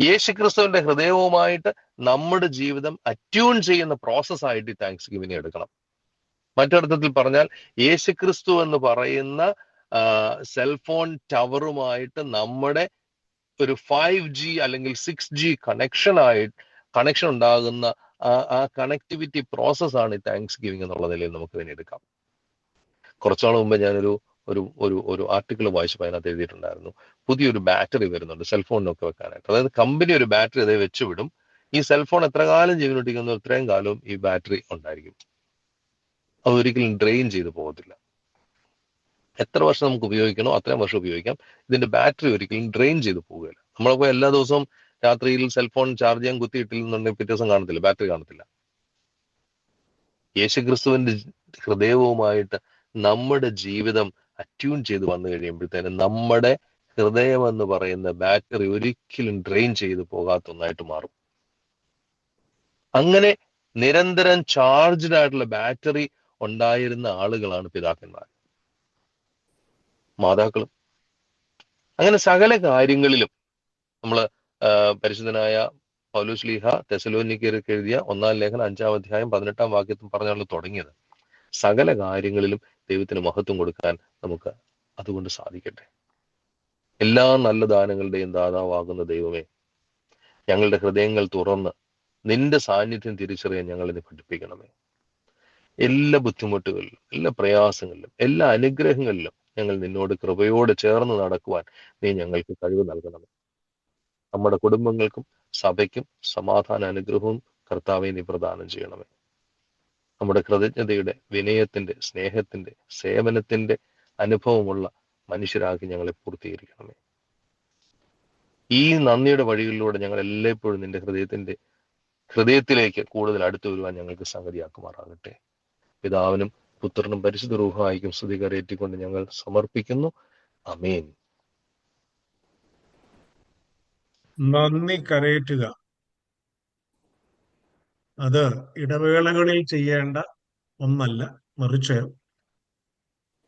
യേശുക്രിസ്തുവിന്റെ ഹൃദയവുമായിട്ട് നമ്മുടെ ജീവിതം അറ്റ്യൂൺ ചെയ്യുന്ന പ്രോസസ്സായിട്ട് ഈ താങ്ക്സ് ഗിവിങ്ങിനെ എടുക്കണം. മറ്റൊരർത്ഥത്തിൽ പറഞ്ഞാൽ യേശുക്രിസ്തു എന്ന് പറയുന്ന സെൽഫോൺ ടവറുമായിട്ട് നമ്മുടെ ഒരു 5G അല്ലെങ്കിൽ 6G കണക്ഷൻ ഉണ്ടാകുന്ന ആ കണക്ടിവിറ്റി പ്രോസസ്സാണ് ഈ താങ്ക്സ് ഗിവിങ് എന്നുള്ള നിലയിൽ നമുക്ക് ഇതിനെ എടുക്കാം. കുറച്ചാൾ മുമ്പ് ഞാനൊരു ഒരു ഒരു ഒരു ആർട്ടിക്കിൾ വായിച്ചപ്പോൾ അതിനകത്ത് എഴുതിയിട്ടുണ്ടായിരുന്നു, പുതിയൊരു ബാറ്ററി വരുന്നുണ്ട് സെൽഫോണിനൊക്കെ വെക്കാനായിട്ട്. അതായത് കമ്പനി ഒരു ബാറ്ററി അതേ വെച്ചുവിടും. ഈ സെൽഫോൺ എത്ര കാലം ജീവനൊട്ടിക്കുന്നു അത്രയും കാലവും ഈ ബാറ്ററി ഉണ്ടായിരിക്കും. അതൊരിക്കലും ഡ്രെയിൻ ചെയ്ത് പോകത്തില്ല. എത്ര വർഷം നമുക്ക് ഉപയോഗിക്കണോ അത്രയും വർഷം ഉപയോഗിക്കാം. ഇതിന്റെ ബാറ്ററി ഒരിക്കലും ഡ്രെയിൻ ചെയ്ത് പോവുകയില്ല. നമ്മളപ്പോൾ എല്ലാ ദിവസവും രാത്രിയിൽ സെൽഫോൺ ചാർജ് ചെയ്യാൻ കുത്തിയിട്ടില്ലെന്നുണ്ടെങ്കിൽ പിറ്റേ ദിവസം കാണത്തില്ല, ബാറ്ററി കാണത്തില്ല. യേശുക്രിസ്തുവിന്റെ ഹൃദയവുമായിട്ട് നമ്മുടെ ജീവിതം അറ്റ്യൂൺ ചെയ്ത് വന്നു കഴിയുമ്പോഴത്തേനും നമ്മുടെ ഹൃദയം എന്ന് പറയുന്ന ബാറ്ററി ഒരിക്കലും ഡ്രെയിൻ ചെയ്ത് പോകാത്ത ഒന്നായിട്ട് മാറും. അങ്ങനെ നിരന്തരം ചാർജ്ഡ് ആയിട്ടുള്ള ബാറ്ററി ഉണ്ടായിരുന്ന ആളുകളാണ് പിതാക്കന്മാർ, മാതാക്കളും. അങ്ങനെ സകല കാര്യങ്ങളിലും നമ്മൾ പരിശുദ്ധനായ പൗലോസ് ശ്ലീഹ തെസലോനിക്കർക്ക് എഴുതിയ 1-ാം ലേഖനം 5-ാം അധ്യായം 18-ാം വാക്യത്തിൽ പറഞ്ഞാണ് തുടങ്ങിയത്. സകല കാര്യങ്ങളിലും ദൈവത്തിന് മഹത്വം കൊടുക്കാൻ നമുക്ക് അതുകൊണ്ട് സാധിക്കട്ടെ. എല്ലാ നല്ല ദാനങ്ങളുടെയും ദാതാവാകുന്ന ദൈവമേ, ഞങ്ങളുടെ ഹൃദയങ്ങൾ തുറന്ന് നിന്റെ സാന്നിധ്യം തിരിച്ചറിയാൻ ഞങ്ങളിനെ പഠിപ്പിക്കണമേ. എല്ലാ ബുദ്ധിമുട്ടുകളിലും എല്ലാ പ്രയാസങ്ങളിലും എല്ലാ അനുഗ്രഹങ്ങളിലും ഞങ്ങൾ നിന്നോട് കൃപയോടെ ചേർന്ന് നടക്കുവാൻ നീ ഞങ്ങൾക്ക് കഴിവ് നൽകണമേ. നമ്മുടെ കുടുംബങ്ങൾക്കും സഭയ്ക്കും സമാധാന അനുഗ്രഹവും കർത്താവെ നീ പ്രദാനം ചെയ്യണമേ. നമ്മുടെ കൃതജ്ഞതയുടെ, വിനയത്തിന്റെ, സ്നേഹത്തിന്റെ, സേവനത്തിന്റെ അനുഭവമുള്ള മനുഷ്യരാക്കി ഞങ്ങളെ പൂർത്തീകരിക്കണമേ. ഈ നന്ദിയുടെ വഴികളിലൂടെ ഞങ്ങൾ എല്ലായ്പ്പോഴും നിന്റെ ഹൃദയത്തിലേക്ക് കൂടുതൽ അടുത്തു വരുവാൻ ഞങ്ങൾക്ക് സംഗതിയാക്കുമാറാകട്ടെ. പിതാവിനും പുത്രനും പരിശുദ്ധ റൂഹായിക്കും സ്തുതി കരയേറ്റിക്കൊണ്ട് ഞങ്ങൾ സമർപ്പിക്കുന്നു. ആമേൻ. നന്ദി കരയേറ്റുക അത് ഇടവേളകളിൽ ചെയ്യേണ്ട ഒന്നല്ല, മറിച്ച്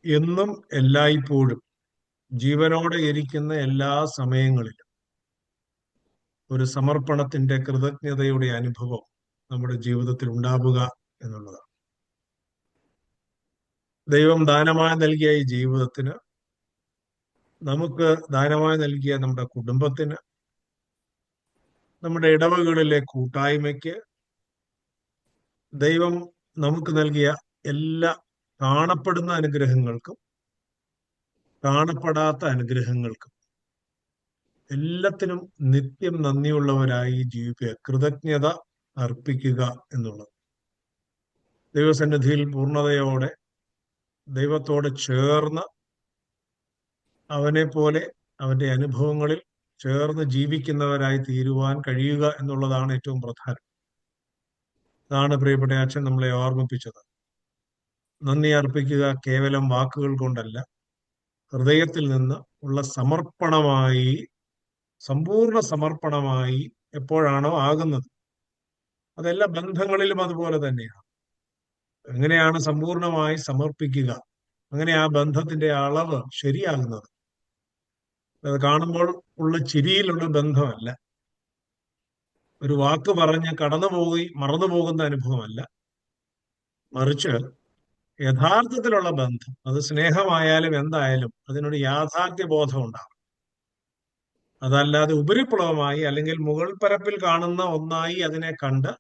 എന്നും എല്ലായ്പ്പോഴും ജീവനോടെ ഇരിക്കുന്ന എല്ലാ സമയങ്ങളിലും ഒരു സമർപ്പണത്തിന്റെ, കൃതജ്ഞതയുടെ അനുഭവം നമ്മുടെ ജീവിതത്തിൽ ഉണ്ടാവുക എന്നുള്ളതാണ്. ദൈവം ദാനമായി നൽകിയ ഈ ജീവിതത്തിന്, നമുക്ക് ദാനമായി നൽകിയ നമ്മുടെ കുടുംബത്തിന്, നമ്മുടെ ഇടവകളിലെ കൂട്ടായ്മയ്ക്ക്, ദൈവം നമുക്ക് നൽകിയ എല്ലാ കാണപ്പെടുന്ന അനുഗ്രഹങ്ങൾക്കും കാണപ്പെടാത്ത അനുഗ്രഹങ്ങൾക്കും എല്ലാത്തിനും നിത്യം നന്ദിയുള്ളവരായി ജീവിക്കുക, കൃതജ്ഞത അർപ്പിക്കുക എന്നുള്ളത്. ദൈവസന്നിധിയിൽ പൂർണ്ണതയോടെ ദൈവത്തോട് ചേർന്ന് അവനെ പോലെ അവന്റെ അനുഭവങ്ങളിൽ ചേർന്ന് ജീവിക്കുന്നവരായി തീരുവാൻ കഴിയുക എന്നുള്ളതാണ് ഏറ്റവും പ്രധാനം. അതാണ് പ്രിയപ്പെട്ട അച്ഛൻ നമ്മളെ ഓർമ്മിപ്പിച്ചത്. നന്ദി അർപ്പിക്കുക കേവലം വാക്കുകൾ കൊണ്ടല്ല, ഹൃദയത്തിൽ നിന്ന് ഉള്ള സമർപ്പണമായി, സമ്പൂർണ്ണ സമർപ്പണമായി എപ്പോഴാണോ ആകുന്നത്. അതെല്ലാ ബന്ധങ്ങളിലും അതുപോലെ തന്നെയാണ്. എങ്ങനെയാണ് സമ്പൂർണമായി സമർപ്പിക്കുക, അങ്ങനെ ആ ബന്ധത്തിന്റെ അളവ് ശരിയാകുന്നത്. അത് കാണുമ്പോൾ ഉള്ള ചിരിയിലുള്ള ബന്ധമല്ല, ഒരു വാക്ക് പറഞ്ഞ് കടന്നുപോയി മറന്നു പോകുന്ന അനുഭവമല്ല, മറിച്ച് യഥാർത്ഥത്തിലുള്ള ബന്ധം. അത് സ്നേഹമായാലും എന്തായാലും അതിനൊരു യാഥാർത്ഥ്യ ബോധം ഉണ്ടാകും. അതല്ലാതെ ഉപരിപ്ലവമായി അല്ലെങ്കിൽ മുകൾ പരപ്പിൽ കാണുന്ന ഒന്നായി അതിനെ കണ്ട്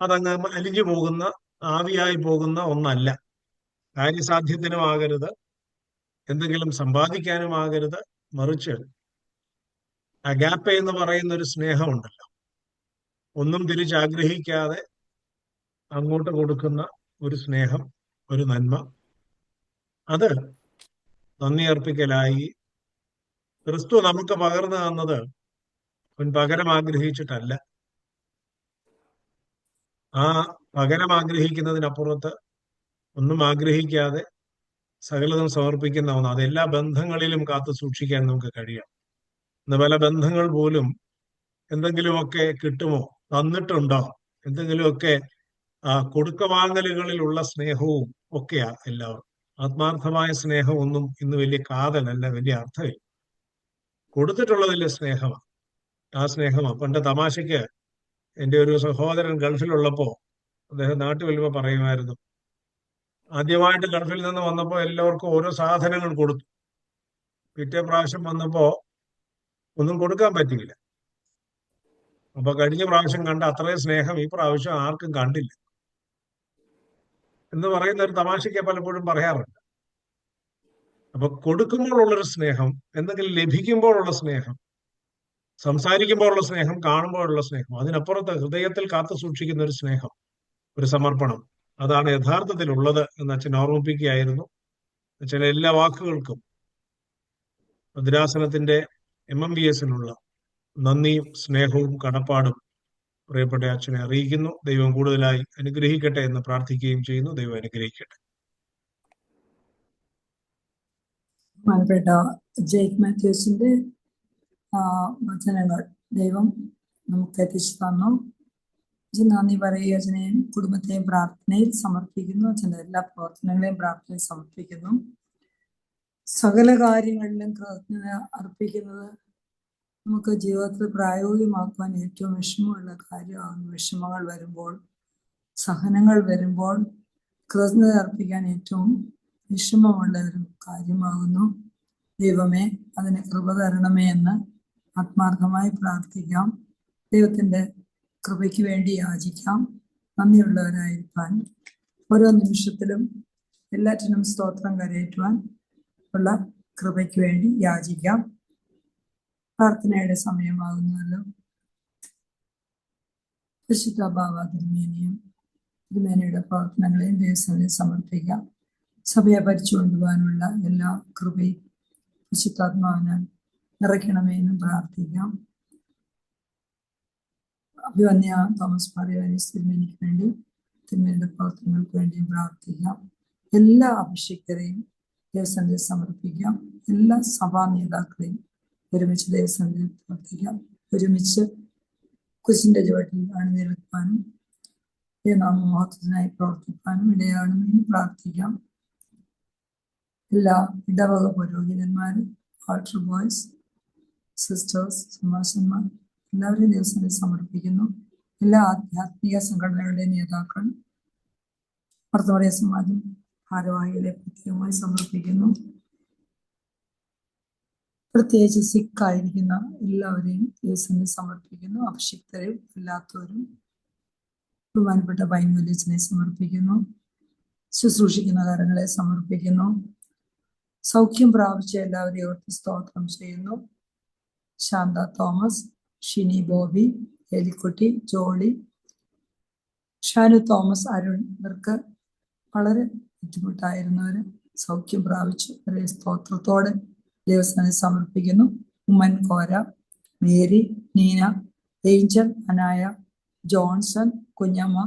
അതങ്ങ് അലിഞ്ഞു പോകുന്ന, ആവിയായി പോകുന്ന ഒന്നല്ല. കാര്യസാധ്യത്തിനുമാകരുത്, എന്തെങ്കിലും സമ്പാദിക്കാനും ആകരുത്. മറിച്ച് അഗാപ്പെ എന്ന് പറയുന്ന ഒരു സ്നേഹമുണ്ടല്ലോ, ഒന്നും തിരിച്ചാഗ്രഹിക്കാതെ അങ്ങോട്ട് കൊടുക്കുന്ന ഒരു സ്നേഹം, ഒരു നന്മ, അത് നന്ദി അർപ്പിക്കലായി ക്രിസ്തു നമുക്ക് പകർന്നു തന്നത് പകരം ആഗ്രഹിച്ചിട്ടല്ല. ആ പകരം ആഗ്രഹിക്കുന്നതിനപ്പുറത്ത് ഒന്നും ആഗ്രഹിക്കാതെ സകലതും സമർപ്പിക്കുന്ന ഒന്ന്, അത് എല്ലാ ബന്ധങ്ങളിലും കാത്തു സൂക്ഷിക്കാൻ നമുക്ക് കഴിയണം. ഇന്ന് പല ബന്ധങ്ങൾ പോലും എന്തെങ്കിലുമൊക്കെ കിട്ടുമോ, തന്നിട്ടുണ്ടോ, എന്തെങ്കിലുമൊക്കെ കൊടുക്കവാങ്ങലുകളിലുള്ള സ്നേഹവും ഒക്കെയാ എല്ലാവരും. ആത്മാർത്ഥമായ സ്നേഹമൊന്നും ഇന്ന് വലിയ കാതലല്ല, വലിയ അർത്ഥമില്ല. കൊടുത്തിട്ടുള്ളതിലെ സ്നേഹമാണ്. ആ സ്നേഹമാണ്. പണ്ട് തമാശയ്ക്ക് എൻ്റെ ഒരു സഹോദരൻ ഗൾഫിലുള്ളപ്പോ അദ്ദേഹം നാട്ടിൽ വരുമ്പോൾ പറയുമായിരുന്നു, ആദ്യമായിട്ട് ഗൾഫിൽ നിന്ന് വന്നപ്പോൾ എല്ലാവർക്കും ഓരോ സാധനങ്ങൾ കൊടുത്തു. പിറ്റേ പ്രാവശ്യം വന്നപ്പോ ഒന്നും കൊടുക്കാൻ പറ്റിയില്ല. അപ്പൊ കഴിഞ്ഞ പ്രാവശ്യം കണ്ട അത്രയും സ്നേഹം ഈ പ്രാവശ്യം ആർക്കും കണ്ടില്ല എന്ന് പറയുന്ന ഒരു തമാശയ്ക്ക് പലപ്പോഴും പറയാറുണ്ട്. അപ്പൊ കൊടുക്കുമ്പോഴുള്ളൊരു സ്നേഹം, എന്തെങ്കിലും ലഭിക്കുമ്പോഴുള്ള സ്നേഹം, സംസാരിക്കുമ്പോഴുള്ള സ്നേഹം, കാണുമ്പോഴുള്ള സ്നേഹം, അതിനപ്പുറത്ത് ഹൃദയത്തിൽ കാത്തു സൂക്ഷിക്കുന്ന ഒരു സ്നേഹം, ഒരു സമർപ്പണം, അതാണ് യഥാർത്ഥത്തിലുള്ളത് എന്ന് അച്ഛൻ ഓർമ്മിപ്പിക്കുകയായിരുന്നു. അച്ഛൻ എല്ലാ വാക്കുകൾക്കും ഭദ്രാസനത്തിന്റെ MMBSനുള്ള നന്ദിയും സ്നേഹവും കടപ്പാടും പ്രിയപ്പെട്ട അച്ഛനെ അറിയിക്കുന്നു. ദൈവം കൂടുതലായി അനുഗ്രഹിക്കട്ടെ എന്ന് പ്രാർത്ഥിക്കുകയും ചെയ്യുന്നു. ദൈവം അനുഗ്രഹിക്കട്ടെ. ബഹുമാനപ്പെട്ട ജേക്ക് മാത്യൂസിന്റെ വചനങ്ങൾ ദൈവം നമുക്ക് എത്തിച്ചു തന്നു. അച്ഛൻ നന്ദി പറയുക. അച്ഛനെയും കുടുംബത്തെയും പ്രാർത്ഥനയിൽ സമർപ്പിക്കുന്നു. അച്ഛൻ്റെ എല്ലാ പ്രവർത്തനങ്ങളെയും പ്രാർത്ഥനയിൽ സമർപ്പിക്കുന്നു. സകല കാര്യങ്ങളിലും കൃതജ്ഞത അർപ്പിക്കുന്നത് നമുക്ക് ജീവിതത്തിൽ പ്രായോഗികമാക്കുവാൻ ഏറ്റവും വിഷമമുള്ള കാര്യമാകുന്നു. വിഷമങ്ങൾ വരുമ്പോൾ, സഹനങ്ങൾ വരുമ്പോൾ കൃതജ്ഞത അർപ്പിക്കാൻ ഏറ്റവും വിഷമമുള്ള ഒരു കാര്യമാകുന്നു. ദൈവമേ, അതിന് കൃപ തരണമേ എന്ന് ആത്മാർത്ഥമായി പ്രാർത്ഥിക്കാം. ദൈവത്തിൻ്റെ കൃപയ്ക്ക് വേണ്ടി യാചിക്കാം. നന്ദിയുള്ളവരായിരിക്കാൻ ഓരോ നിമിഷത്തിലും എല്ലാറ്റിനും സ്തോത്രം കരയേറ്റുവാൻ ഉള്ള കൃപയ്ക്ക് വേണ്ടി യാചിക്കാം. പ്രാർത്ഥനയുടെ സമയമാകുന്നല്ലോ. പരിശുദ്ധ ബാവ തിരുമേനിയും തിരുമേനിയുടെ പ്രവർത്തനങ്ങളെയും ദൈവസഭയിൽ സമർപ്പിക്കാം. സഭയെ ഭരിച്ചുകൊണ്ടുപോകാനുള്ള എല്ലാ കൃപയും പരിശുദ്ധാത്മാവിനാൽ നിറയ്ക്കണമേ എന്നും പ്രാർത്ഥിക്കാം. അഭിവന്യ തോമസ് പാറിയാനിസ് തിരുമേനിക്ക് വേണ്ടി, തിരുമേനിയുടെ പ്രവർത്തനങ്ങൾക്ക് വേണ്ടിയും പ്രാർത്ഥിക്കാം. എല്ലാ അഭിഷിക്തരെയും ദൈവസഭയിൽ സമർപ്പിക്കാം. എല്ലാ സഭാ നേതാക്കളെയും ഒരുമിച്ച് ദൈവസഭയിൽ പ്രവർത്തിക്കാം. ഒരുമിച്ച് കുരിശിന്റെ ചുവട്ടിൽ അണിനിരക്കാനും നാമമഹത്വത്തിനായി പ്രവർത്തിക്കാനും ഇടയാകണമെന്ന് പ്രാർത്ഥിക്കാം. എല്ലാ ഇടവക പുരോഹിതന്മാരും, ആൾട്ടർ ബോയ്സ്, സിസ്റ്റേഴ്സ്, സമാശന്മാർ എല്ലാവരെയും ദൈവസഭയിൽ സമർപ്പിക്കുന്നു. എല്ലാ ആധ്യാത്മിക സംഘടനകളുടെയും നേതാക്കൾ, മർത്തോമറിയ സമാജം ഭാരവാഹികളെ പ്രത്യേകമായി സമർപ്പിക്കുന്നു. പ്രത്യേകിച്ച് സിഖായിരിക്കുന്ന എല്ലാവരെയും ദൈവസഭയിൽ സമർപ്പിക്കുന്നു. അഭിഷിക്തരും അല്ലാത്തവരും ബഹുമാനപ്പെട്ട ബൈൻവല്യച്ചനെ സമർപ്പിക്കുന്നു. ശുശ്രൂഷിക്കുന്ന കാര്യങ്ങളെ സമർപ്പിക്കുന്നു. സൗഖ്യം പ്രാപിച്ച എല്ലാവരെയും ഓർത്ത് സ്തോത്രം ചെയ്യുന്നു. ശാന്ത തോമസ്, ഷിനി ബോബി, എലിക്കുട്ടി, ജോളി, ഷാനു തോമസ്, അരുൺ, ഇവർക്ക് വളരെ ബുദ്ധിമുട്ടായിരുന്നവര് സൗഖ്യം പ്രാപിച്ചു. അവരെ സ്തോത്രത്തോടെ ദൈവസഭയിൽ സമർപ്പിക്കുന്നു. ഉമ്മൻ കോര, മേരി, നീന, ഏഞ്ചൽ, അനായ, ജോൺസൺ, കുഞ്ഞമ്മ,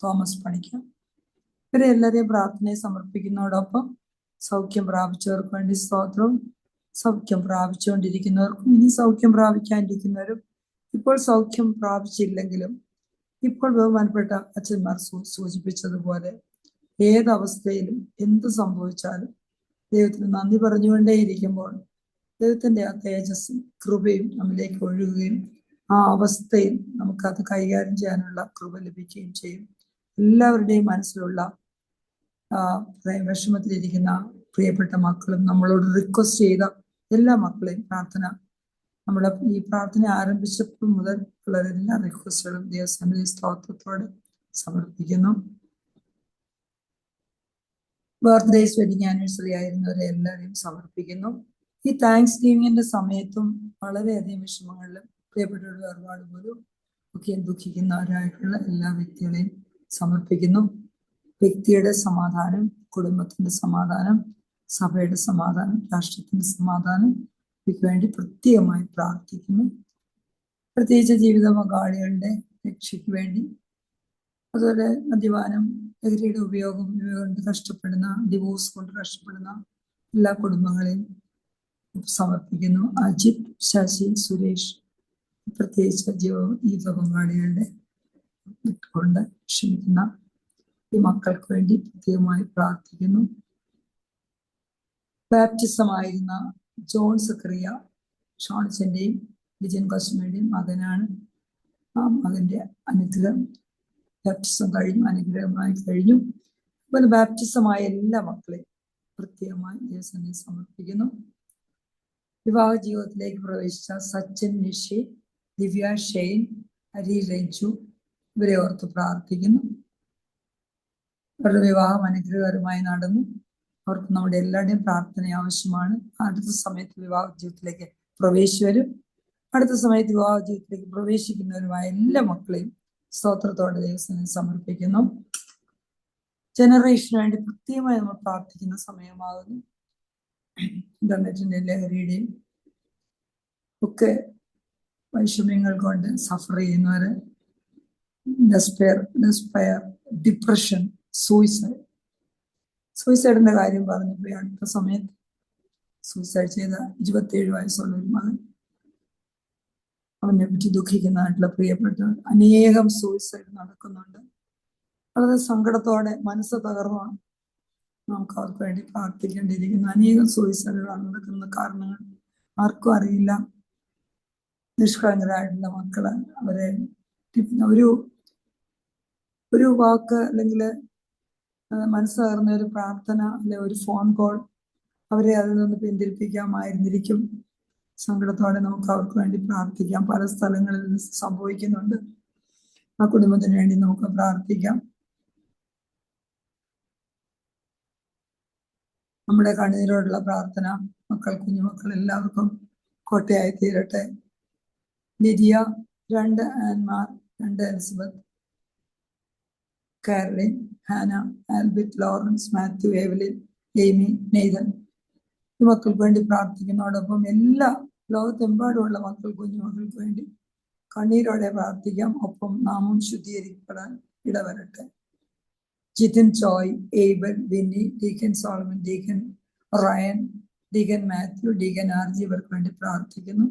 തോമസ് പണിക്ക, ഇവരെ എല്ലാവരെയും പ്രാർത്ഥനയെ സമർപ്പിക്കുന്നതോടൊപ്പം സൗഖ്യം പ്രാപിച്ചവർക്ക് വേണ്ടി സ്തോത്രവും, സൗഖ്യം പ്രാപിച്ചുകൊണ്ടിരിക്കുന്നവർക്കും ഇനി സൗഖ്യം പ്രാപിക്കാനിരിക്കുന്നവരും, ഇപ്പോൾ സൗഖ്യം പ്രാപിച്ചില്ലെങ്കിലും ഇപ്പോൾ ബഹുമാനപ്പെട്ട അച്ഛന്മാർ സൂചിപ്പിച്ചതുപോലെ ഏതവസ്ഥയിലും എന്ത് സംഭവിച്ചാലും ദൈവത്തിന് നന്ദി പറഞ്ഞുകൊണ്ടേയിരിക്കുമ്പോൾ ദൈവത്തിന്റെ ആ തേജസ്സും കൃപയും നമ്മിലേക്ക് ഒഴുകുകയും ആ അവസ്ഥയിൽ നമുക്കത് കൈകാര്യം ചെയ്യാനുള്ള കൃപ ലഭിക്കുകയും ചെയ്യും. എല്ലാവരുടെയും മനസ്സിലുള്ള വിഷമത്തിലിരിക്കുന്ന പ്രിയപ്പെട്ട മക്കളും നമ്മളോട് റിക്വസ്റ്റ് ചെയ്ത എല്ലാ മക്കളെയും നമ്മുടെ ഈ പ്രാർത്ഥന ആരംഭിച്ചപ്പോൾ മുതൽ ഉള്ള എല്ലാ റിക്വസ്റ്റുകളും ദൈവസന്നിധി സ്തോത്രത്തോടെ സമർപ്പിക്കുന്നു. ബർത്ത്ഡേസ്, വെഡിങ് ആനിവേഴ്സറി ആയിരുന്നവരെ എല്ലാവരെയും സമർപ്പിക്കുന്നു. ഈ താങ്ക്സ് ഗിവിങ്ങിന്റെ സമയത്തും വളരെയധികം വിഷമങ്ങളിലും പ്രിയപ്പെട്ടവരുടെ വേർപാട് പോലും ഒക്കെ ദുഃഖിക്കുന്നവരായിട്ടുള്ള എല്ലാ വ്യക്തികളെയും സമർപ്പിക്കുന്നു. വ്യക്തിയുടെ സമാധാനം, കുടുംബത്തിന്റെ സമാധാനം, സഭയുടെ സമാധാനം, രാഷ്ട്രത്തിന്റെ സമാധാനം ഇവയ്ക്ക് വേണ്ടി പ്രത്യേകമായി പ്രാർത്ഥിക്കുന്നു. പ്രത്യേകിച്ച് ജീവിത പങ്കാളികളുടെ രക്ഷയ്ക്ക് വേണ്ടി, അതുപോലെ മദ്യപാനം, ലഹരിയുടെ ഉപയോഗം ഇവ കൊണ്ട് കഷ്ടപ്പെടുന്ന, ഡിവോഴ്സ് കൊണ്ട് കഷ്ടപ്പെടുന്ന എല്ലാ കുടുംബങ്ങളെയും സമർപ്പിക്കുന്നു. അജിത്, ശശി, സുരേഷ്, പ്രത്യേകിച്ച് ജീവിത പങ്കാളികളുടെ കൊണ്ട് ക്ഷമിക്കുന്ന ഈ മക്കൾക്ക് വേണ്ടി പ്രത്യേകമായി പ്രാർത്ഥിക്കുന്നു. ബാപ്റ്റിസമായിരുന്ന ജോൺ സക്കറിയ ഷോൺസിന്റെയും ലിജൻ കോസ്മയുടെയും മകനാണ്. ആ മകന്റെ അനുഗ്രഹം, ബാപ്റ്റിസം കഴിഞ്ഞു, അനുഗ്രഹമായി കഴിഞ്ഞു. അതുപോലെ ബാപ്റ്റിസമായ എല്ലാ മക്കളെയും പ്രത്യേകമായി യേശുവിനെ സമർപ്പിക്കുന്നു. വിവാഹ ജീവിതത്തിലേക്ക് പ്രവേശിച്ച സച്ചിൻ, നിഷി, ദിവ്യ, ഷെയ്ൻ, ഹരി, രഞ്ജു ഇവരെ ഓർത്ത് പ്രാർത്ഥിക്കുന്നു. അവരുടെ വിവാഹം അനുഗ്രഹകരമായി നടന്നു. അവർക്ക് നമ്മുടെ എല്ലാവരുടെയും പ്രാർത്ഥന ആവശ്യമാണ്. അടുത്ത സമയത്ത് വിവാഹ ജീവിതത്തിലേക്ക് പ്രവേശിച്ചവരും അടുത്ത സമയത്ത് വിവാഹ ജീവിതത്തിലേക്ക് പ്രവേശിക്കുന്നവരുമായ എല്ലാ മക്കളെയും സ്തോത്രത്തോടെ ദൈവത്തിന് സമർപ്പിക്കുന്നു. ജനറേഷന് വേണ്ടി പ്രത്യേകമായി നമ്മൾ പ്രാർത്ഥിക്കുന്ന സമയമാകുന്നു. ഇന്റർനെറ്റിന്റെ ലഹരിയുടെയും ഒക്കെ വൈഷമ്യങ്ങൾ കൊണ്ട് സഫർ ചെയ്യുന്നവര്, ഡെസ്പയർ, ഡിപ്രഷൻ, സൂയിസൈഡിന്റെ കാര്യം പറഞ്ഞപ്പോൾ അടുത്ത സമയത്ത് സൂയിസൈഡ് ചെയ്ത 27 വയസ്സുള്ള ഒരു മകൻ, അവനെ പറ്റി ദുഃഖിക്കുന്നതായിട്ടുള്ള പ്രിയപ്പെട്ടവർ, അനേകം സൂയിസൈഡ് നടക്കുന്നുണ്ട്. വളരെ സങ്കടത്തോടെ മനസ്സ് തകർന്നാണ് നമുക്ക് അവർക്ക് വേണ്ടി പ്രാർത്ഥിക്കേണ്ടിയിരിക്കുന്നു. അനേകം സൂയിസൈഡുകളാണ് നടക്കുന്ന കാരണങ്ങൾ ആർക്കും അറിയില്ല. നിഷ്കളങ്കരായിട്ടുള്ള മക്കള് അവരെ ഒരു വാക്ക് അല്ലെങ്കിൽ മനസ്സ് തകർന്ന ഒരു പ്രാർത്ഥന അല്ലെ ഒരു ഫോൺ കോൾ അവരെ അതിൽ നിന്ന് പിന്തിരിപ്പിക്കാമായിരുന്നിരിക്കും. സങ്കടത്തോടെ നമുക്ക് അവർക്ക് വേണ്ടി പ്രാർത്ഥിക്കാം. പല സ്ഥലങ്ങളിൽ നിന്ന് സംഭവിക്കുന്നുണ്ട്. ആ കുടുംബത്തിന് വേണ്ടി നമുക്ക് പ്രാർത്ഥിക്കാം. നമ്മുടെ കണ്ണീരോടുള്ള പ്രാർത്ഥന മക്കൾ, കുഞ്ഞുമക്കൾ എല്ലാവർക്കും കോട്ടയായി തീരട്ടെ. ലിഡിയ, 2 ആൻമാർ, 2 Elizabeth, Caroline, Hannah, Albit, Lawrence, Mathew, Evelyn, Amy, Nathan ഈ മക്കൾക്ക് വേണ്ടി പ്രാർത്ഥിക്കുന്നതോടൊപ്പം എല്ലാ ലോകത്തെമ്പാടുമുള്ള മക്കൾ, കുഞ്ഞുമക്കൾക്ക് വേണ്ടി കണ്ണീരോടെ പ്രാർത്ഥിക്കാം. ഒപ്പം നാമം ശുദ്ധീകരിക്കപ്പെടാൻ ഇടവരട്ടെ. Jithin, Joy, Abel, Vinny, deacon Solomon, deacon Ryan, deacon Mathew, deacon RG ഇവർക്ക് വേണ്ടി പ്രാർത്ഥിക്കുന്നു.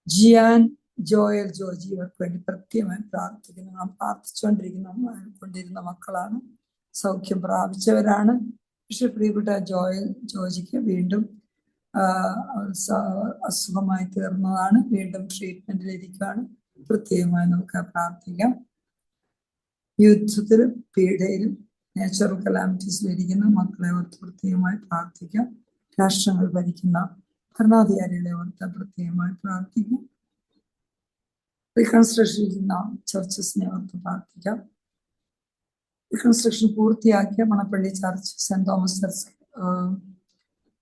ജിയാൻ, ജോയൽ, ജോജി ഇവർക്ക് വേണ്ടി പ്രത്യേകമായി പ്രാർത്ഥിക്കുന്നു. നാം പ്രാർത്ഥിച്ചുകൊണ്ടിരുന്ന മക്കളാണ്, സൗഖ്യം പ്രാപിച്ചവരാണ്. പക്ഷെ പ്രിയപ്പെട്ട ജോജിക്ക് വീണ്ടും അസുഖമായി തീർന്നതാണ്. വീണ്ടും ട്രീറ്റ്മെന്റിലിരിക്കുകയാണ്. പ്രത്യേകമായി നമുക്ക് പ്രാർത്ഥിക്കാം. യുദ്ധത്തിലും പീഡയിലും നാച്ചുറൽ കലാമിറ്റീസിലും ഇരിക്കുന്ന മക്കളെ ഓർത്ത് പ്രത്യേകമായി പ്രാർത്ഥിക്കാം. രാഷ്ട്രങ്ങൾ ഭരിക്കുന്ന ഭരണാധികാരികളെ ഓർത്ത് പ്രത്യേകമായി പ്രാർത്ഥിക്കാം. റീകൺസ്ട്രക്ഷൻ ചെയ്യുന്ന ചർച്ചസിനെ ഓർത്ത് പ്രാർത്ഥിക്കാം. റീകൺസ്ട്രക്ഷൻ പൂർത്തിയാക്കിയ Manappally church, Saint Thomas church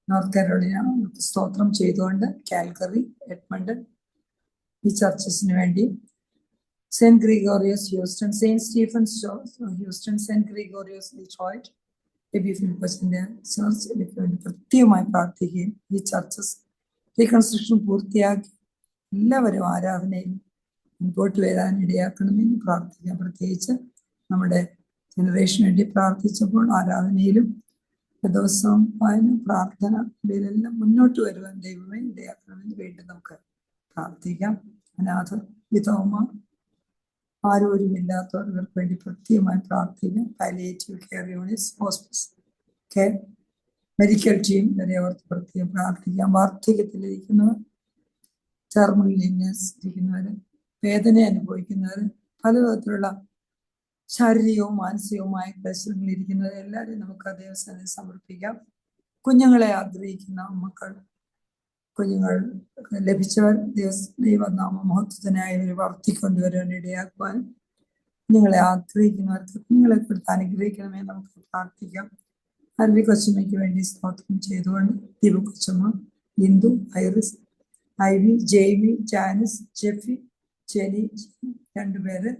North Carolina സ്തോത്രം ചെയ്തുകൊണ്ട് കാൽഗറി, എഡ്മണ്ടൺ ഈ ചർച്ചസിന് വേണ്ടി, Saint Gregorios Houston, Saint Stephen's Houston, Saint Gregorios Detroit, Eby ഫിലിപ്പസിന്റെ ചർച്ച് വേണ്ടി പ്രത്യേകമായി പ്രാർത്ഥിക്കുകയും ഈ ചർച്ചസ് റീകൺസ്ട്രക്ഷൻ പൂർത്തിയാക്കി എല്ലാവരും ആരാധനയിൽ മുൻപോട്ട് വരാൻ ഇടയാക്കണമെന്ന് പ്രാർത്ഥിക്കാം. പ്രത്യേകിച്ച് നമ്മുടെ ജനറേഷന് വേണ്ടി പ്രാർത്ഥിച്ചപ്പോൾ ആരാധനയിലും ദിവസവും വായന, പ്രാർത്ഥന ഇവയിലെല്ലാം മുന്നോട്ട് വരുവാൻ ദൈവമേ ഇടയാക്കണമെന്ന് വീണ്ടും നമുക്ക് പ്രാർത്ഥിക്കാം. അനാഥർ, വിധവമാർ, ആരോരുമില്ലാത്തവർ ഇവർക്ക് വേണ്ടി പ്രത്യേകമായി പ്രാർത്ഥിക്കാം. Palliative care units, hospice care, medical team വരെ അവർക്ക് പ്രത്യേകം പ്രാർത്ഥിക്കാം. വാർദ്ധക്യത്തിലിരിക്കുന്നവർ, ടെർമിനൽ ഇൽനെസ് ഇരിക്കുന്നവർ, വേദന അനുഭവിക്കുന്നവർ, പലവിധത്തിലുള്ള ശാരീരികവും മാനസികവുമായ പ്രശ്നങ്ങളിൽ ഇരിക്കുന്നവർ എല്ലാവരെയും നമുക്ക് ദൈവസന്നിധിയിൽ സമർപ്പിക്കാം. കുഞ്ഞുങ്ങളെ ആഗ്രഹിക്കുന്ന മക്കൾ, കുഞ്ഞുങ്ങൾ ലഭിച്ചവർ ദൈവനാമ മഹത്വത്തിനായി ഇവർ വളർത്തിക്കൊണ്ടുവരാൻ ഇടയാക്കുവാനും കുഞ്ഞുങ്ങളെ ആഗ്രഹിക്കുന്നവർക്ക് കുഞ്ഞുങ്ങളെ കൊടുത്ത് അനുഗ്രഹിക്കണമേ നമുക്ക് പ്രാർത്ഥിക്കാം. അൽവി കൊച്ചമ്മയ്ക്ക് വേണ്ടി സ്തോത്രം ചെയ്തുകൊണ്ട് ദീപു കൊച്ചമ്മ, Indu, Iris, Ivy, Jaivy, Janice, Jeffy, Jenny, രണ്ടുപേര്,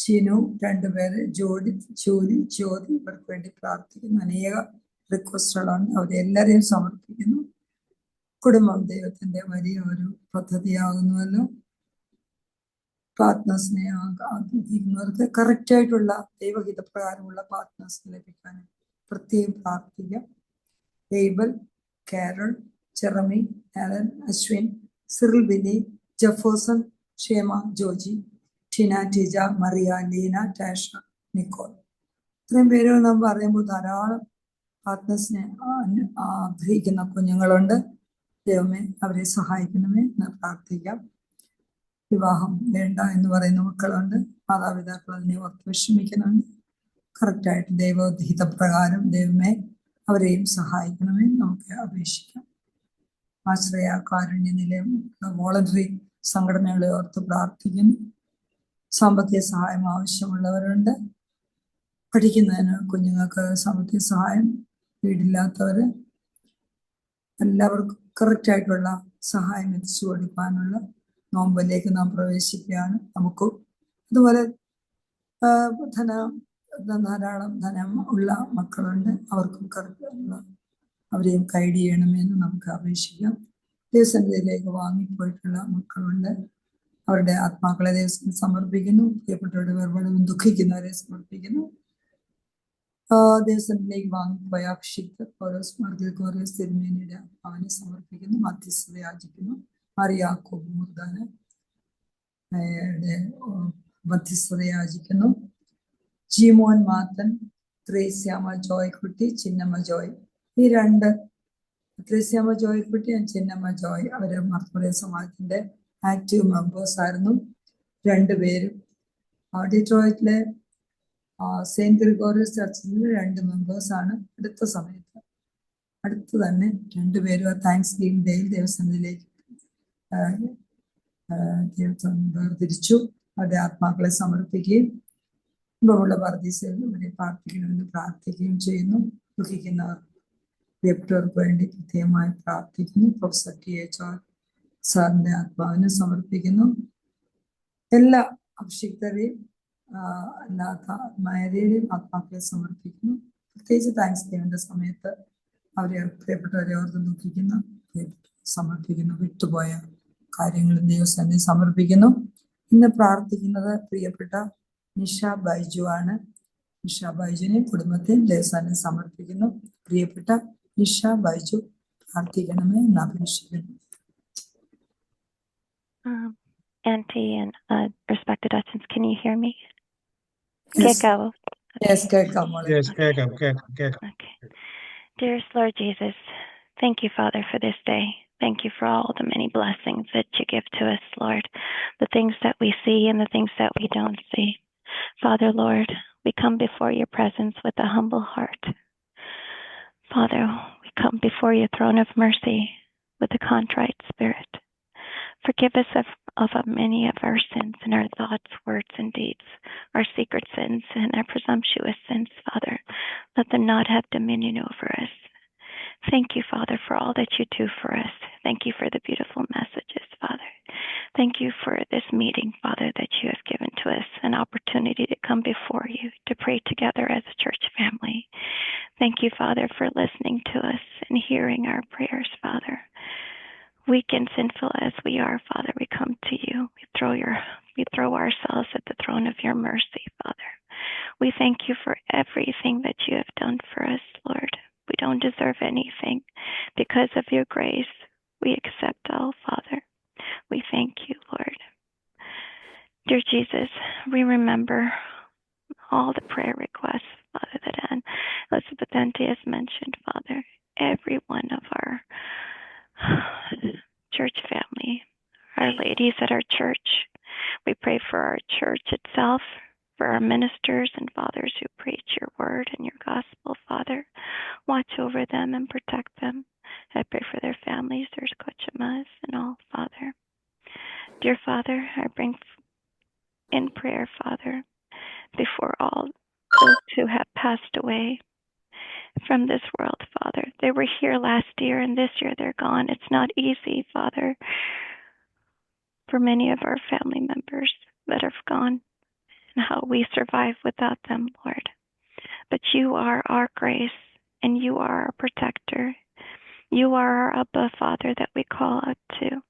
ചിനു, രണ്ടുപേര്, ജോഡിത്ത്, ജൂലി, ജ്യോതി, ഇവർക്ക് വേണ്ടി പ്രാർത്ഥിക്കുന്നു. അനേക റിക്വസ്റ്റുകളാണ്, അവരെല്ലാവരെയും സമർപ്പിക്കുന്നു. കുടുംബം ദൈവത്തിന്റെ വലിയ ഒരു പദ്ധതിയാകുന്നുവല്ലോ. പാർട്ട്നേഴ്സിനെ ആഗ്രഹിക്കുന്നവർക്ക് കറക്റ്റായിട്ടുള്ള ദൈവഹിതപ്രകാരമുള്ള പാർട്ട്നേഴ്സ് ലഭിക്കാൻ പ്രത്യേകം പ്രാർത്ഥിക്കാം. Abel, Carol, Jeremy, Alan, Ashwin, Cyril, Vini, ജഫോസൺ, Shema, Joji, Tina, Tija, Maria, Leena, Tasha, Nicole. ഇത്രയും പേരുകൾ നാം പറയുമ്പോൾ ധാരാളം പാർട്ട്നേഴ്സിനെ ആഗ്രഹിക്കുന്ന കുഞ്ഞുങ്ങളുണ്ട്. ദൈവമേ അവരെ സഹായിക്കണമേ എന്ന് പ്രാർത്ഥിക്കാം. വിവാഹം വേണ്ട എന്ന് പറയുന്ന മക്കളുണ്ട്. മാതാപിതാക്കൾ അതിനെ ഓർത്ത് വിഷമിക്കുന്നുണ്ട്. കറക്റ്റായിട്ട് ദൈവഹിതപ്രകാരം ദൈവമേ അവരെയും സഹായിക്കണമേ നമുക്ക് അപേക്ഷിക്കാം. ആശ്രയ കാരുണ്യ നിലയം വോളണ്ടറി സംഘടനകളെ ഓർത്ത് പ്രാർത്ഥിക്കുന്നു. സാമ്പത്തിക സഹായം ആവശ്യമുള്ളവരുണ്ട്. പഠിക്കുന്നതിന് കുഞ്ഞുങ്ങൾക്ക് സാമ്പത്തിക സഹായം, വീടില്ലാത്തവര്, എല്ലാവർക്കും കറക്റ്റായിട്ടുള്ള സഹായം എത്തിച്ചു കൊടുക്കാനുള്ള നോമ്പിലേക്ക് നാം പ്രവേശിക്കുകയാണ്. നമുക്കും അതുപോലെ ധാരാളം ധനം ഉള്ള മക്കളുണ്ട്. അവർക്കും കറക്റ്റ് അവരെയും ഗൈഡ് ചെയ്യണമെന്ന് നമുക്ക് അപേക്ഷിക്കാം. ദൈവസന്നിധിയിലേക്ക് വാങ്ങിപ്പോയിട്ടുള്ള മക്കളുണ്ട്. അവരുടെ ആത്മാക്കളെ ദൈവത്തിന് സമർപ്പിക്കുന്നു. പ്രിയപ്പെട്ടവരുടെ വേർപാടും ദുഃഖിക്കുന്നവരെ സമർപ്പിക്കുന്നു. ദൈവസന്നിധിയിലേക്ക് വാങ്ങിപ്പോയ അഭിഷിക്തർ പൗലോസ് മാർഗ്ഗോറിയോസ് തിരുമേനിയുടെ ആത്മാവിനെ സമർപ്പിക്കുന്നു. മധ്യസ്ഥത യാചിക്കുന്നു. മറിയാക്കോബ് മുർദാന് മധ്യസ്ഥത യാചിക്കുന്നു. ജിമോൻ മാത്തൻ, ത്രേസ്യാമ ജോയ്ക്കുട്ടി, ചിന്നമ്മ ജോയ്, ഈ രണ്ട്, ത്രേസ്യാമ ജോയ്ക്കുട്ടി, ചിന്നമ്മ ജോയ്, അവര് മർത്തോറിയ സമാജത്തിന്റെ ആക്റ്റീവ് മെമ്പേഴ്സ് ആയിരുന്നു. രണ്ടുപേരും ഡിട്രോയിറ്റിലെ സെയിന്റ് ഗ്രിഗോറിയസ് ചർച്ചിലെ 2 മെമ്പേഴ്സാണ്. അടുത്ത് തന്നെ രണ്ടുപേരും താങ്ക്സ് ഗിവിംഗ് ഡേയിൽ ദൈവസന്നിധിയിലേക്ക് ദൈവം വേർതിരിച്ചു. അവരുടെ ആത്മാക്കളെ സമർപ്പിക്കുകയും ഇമ്പമുള്ള പർദീസയിൽ അവരെ പ്രാർത്ഥിക്കണമെന്ന് പ്രാർത്ഥിക്കുകയും ചെയ്യുന്നു. ദുഃഖിക്കുന്നവർ പ്രിയപ്പെട്ടവർക്ക് വേണ്ടി പ്രത്യേകമായി പ്രാർത്ഥിക്കുന്നു. പ്രൊഫസർ THR സാറിന്റെ ആത്മാവിനെ സമർപ്പിക്കുന്നു. എല്ലാ അഭിഷിക്തരെയും അല്ലാത്ത മാര്യയുടെയും ആത്മാക്കളെ സമർപ്പിക്കുന്നു. പ്രത്യേകിച്ച് താങ്ക്സ് ഗിവിംഗിന്റെ സമയത്ത് അവരെ പ്രിയപ്പെട്ടവരെ ഓർത്ത് ദുഃഖിക്കുന്ന സമർപ്പിക്കുന്നു. വിട്ടുപോയ കാര്യങ്ങൾ ദൈവസന്നിധി സമർപ്പിക്കുന്നു. ഇന്ന് പ്രാർത്ഥിക്കുന്നത് പ്രിയപ്പെട്ട നിഷ ബൈജു ആണ്. നിഷ ബൈജുവിനെയും കുടുംബത്തെയും ദൈവസന്നിധി സമർപ്പിക്കുന്നു. പ്രിയപ്പെട്ട നിഷ ബൈജു പ്രാർത്ഥിക്കണമേ എന്ന് അപേക്ഷിക്കുന്നു. Auntie and respected Dutchins, can you hear me? Yes. Gekko. Yes, കേൾക്കാം മോളെ. Yes, കേൾക്കാം. Okay. Dearest Lord Jesus, thank you, Father, for this day. Thank you for all the many blessings that you give to us, Lord. The things that we see and the things that we don't see. Father, Lord, we come before your presence with a humble heart. Father, we come before your throne of mercy with a contrite spirit. Forgive us of many of our sins in our thoughts, words, and deeds, our secret sins and our presumptuous sins, Father. Let them not have dominion over us. Thank you, Father, for all that you do for us. Thank you for the beautiful messages, Father. Thank you for this meeting, Father, that you have given to us, an opportunity to come before you, to pray together as a church family. Thank you, Father, for listening to us and hearing our prayers, Father. Weak and sinful as we are, Father, we come to you. We throw ourselves at the throne of your mercy, Father. We thank you for everything that you have done for us, Lord. We don't deserve anything. Because of your grace, we accept all, Father. We thank you, Lord. Dear Jesus, we remember all the prayer requests, Father, that Elizabeth Ente has mentioned, Father. Every one of our church family, our ladies at our church. We pray for our church itself, for our ministers and fathers who preach your word and your gospel, Father. Watch over them and protect them. I pray for their families, their kochamas and all, Father. Dear Father, I bring in prayer, Father, before all those who have passed away, from this world, Father. They were here last year, and this year they're gone. It's not easy, Father, for many of our family members that have gone, and how we survive without them, Lord. But you are our grace, and you are our protector. You are our Abba, Father, that we call out to.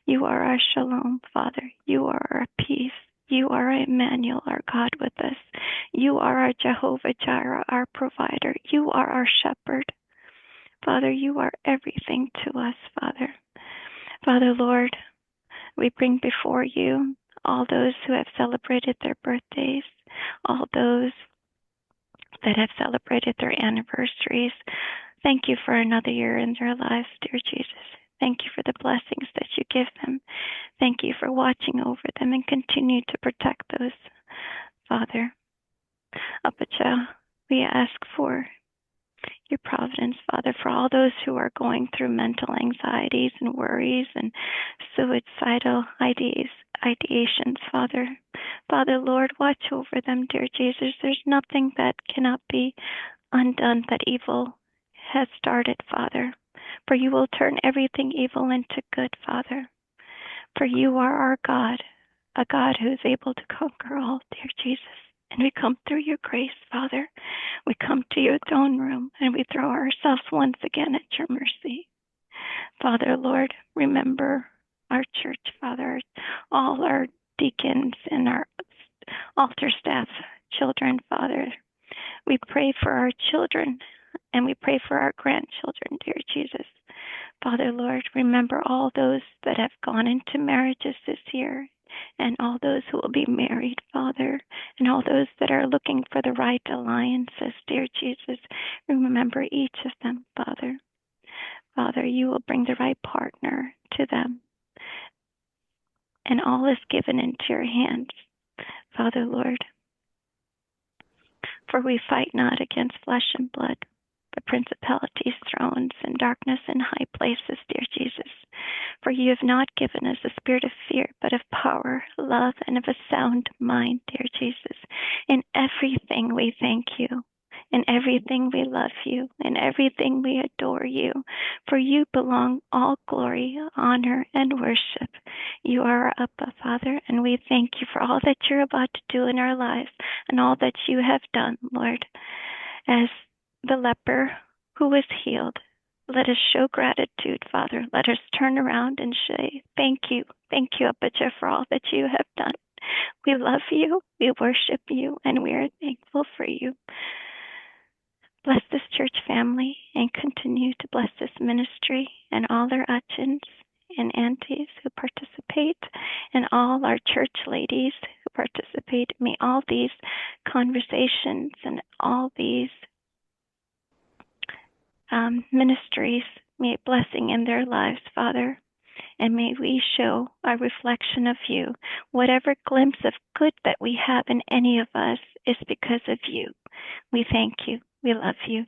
You are our Shalom, Father. You are our peace. You are Emmanuel, our God with us. You are our Jehovah Jireh, our provider. You are our shepherd. Father, you are everything to us, Father. Father, Lord, we bring before you all those who have celebrated their birthdays, all those that have celebrated their anniversaries. Thank you for another year in their lives, dear Jesus. Thank you for the blessings that you give them. Thank you for watching over them and continue to protect those, Father. Apacha, we ask for your providence, Father, for all those who are going through mental anxieties and worries and suicidal ideations, Father. Father, Lord, watch over them, dear Jesus. There's nothing that cannot be undone that evil has started, Father. For you will turn everything evil into good, Father. For you are our God, a God who is able to conquer all, dear Jesus. And we come through your grace, Father. We come to your throne room and we throw ourselves once again at your mercy. Father, Lord, remember our church, Father, all our deacons and our altar staff, children, Father. We pray for our children and we pray for our grandchildren, dear Jesus. Father, Lord, remember all those that have gone into marriages this year, and all those who will be married, Father, and all those that are looking for the right alliances, dear Jesus. Remember each of them, Father. Father, you will bring the right partner to them, and all is given into your hands, Father, Lord. For we fight not against flesh and blood, but principalities, thrones, and darkness in high places, dear Jesus. For you have not given us a spirit of fear, but of power, love, and of a sound mind, dear Jesus. In everything we thank you. In everything we love you. In everything we adore you. For you belong all glory, honor, and worship. You are our Abba, Father, and we thank you for all that you're about to do in our lives and all that you have done, Lord. As the leper who was healed, let us show gratitude, Father. Let us turn around and say, thank you, Abba, for all that you have done. We love you, we worship you, and we are thankful for you. Bless this church family and continue to bless this ministry and all our achins and aunties who participate and all our church ladies who participate. May all these conversations and all these ministries, may a blessing in their lives, Father, and may we show a reflection of you. Whatever glimpse of good that we have in any of us is because of you. We thank you. We love you.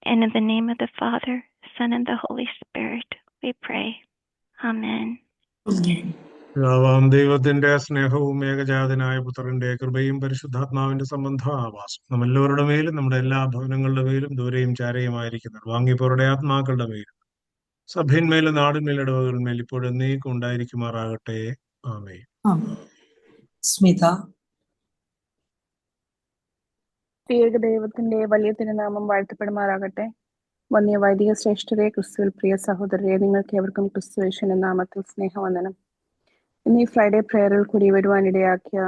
And in the name of the Father, Son, and the Holy Spirit, we pray. Amen. പിതാവാം ദൈവത്തിന്റെ സ്നേഹവും ഏകജാതനായ പുത്രന്റെ കൃപയും പരിശുദ്ധാത്മാവിന്റെ സംബന്ധമാവാസം നമ്മളെല്ലാവരുടെ മേലും നമ്മുടെ എല്ലാ ഭവനങ്ങളുടെ മേലും ദൂരെയും ചാരയുമായിരിക്കുന്നത് വാങ്ങിപ്പോരുടെ ആത്മാക്കളുടെ മേലും സഭയിന്മേലും നാടിന്മേലും ഇടവകളിന്മേൽ ഇപ്പോഴും നീക്കം ഉണ്ടായിരിക്കുമാറാകട്ടെ. ആമേൻ. സ്മിത. ദൈവത്തിന്റെ വലിയ തിരുനാമം വാഴ്ത്തപ്പെടുമാറാകട്ടെ. വന്യ വൈദിക ശ്രേഷ്ഠരെ, ക്രിസ്തുവിൽ പ്രിയ സഹോദരരെ, നിങ്ങൾക്ക് എവർക്കും ക്രിസ്തുയേശുവിന്റെ നാമത്തിൽ സ്നേഹവന്ദനം. ഇന്ന് ഈ ഫ്രൈഡേ പ്രേയറിൽ കൂടി വരുവാനിടയാക്കിയ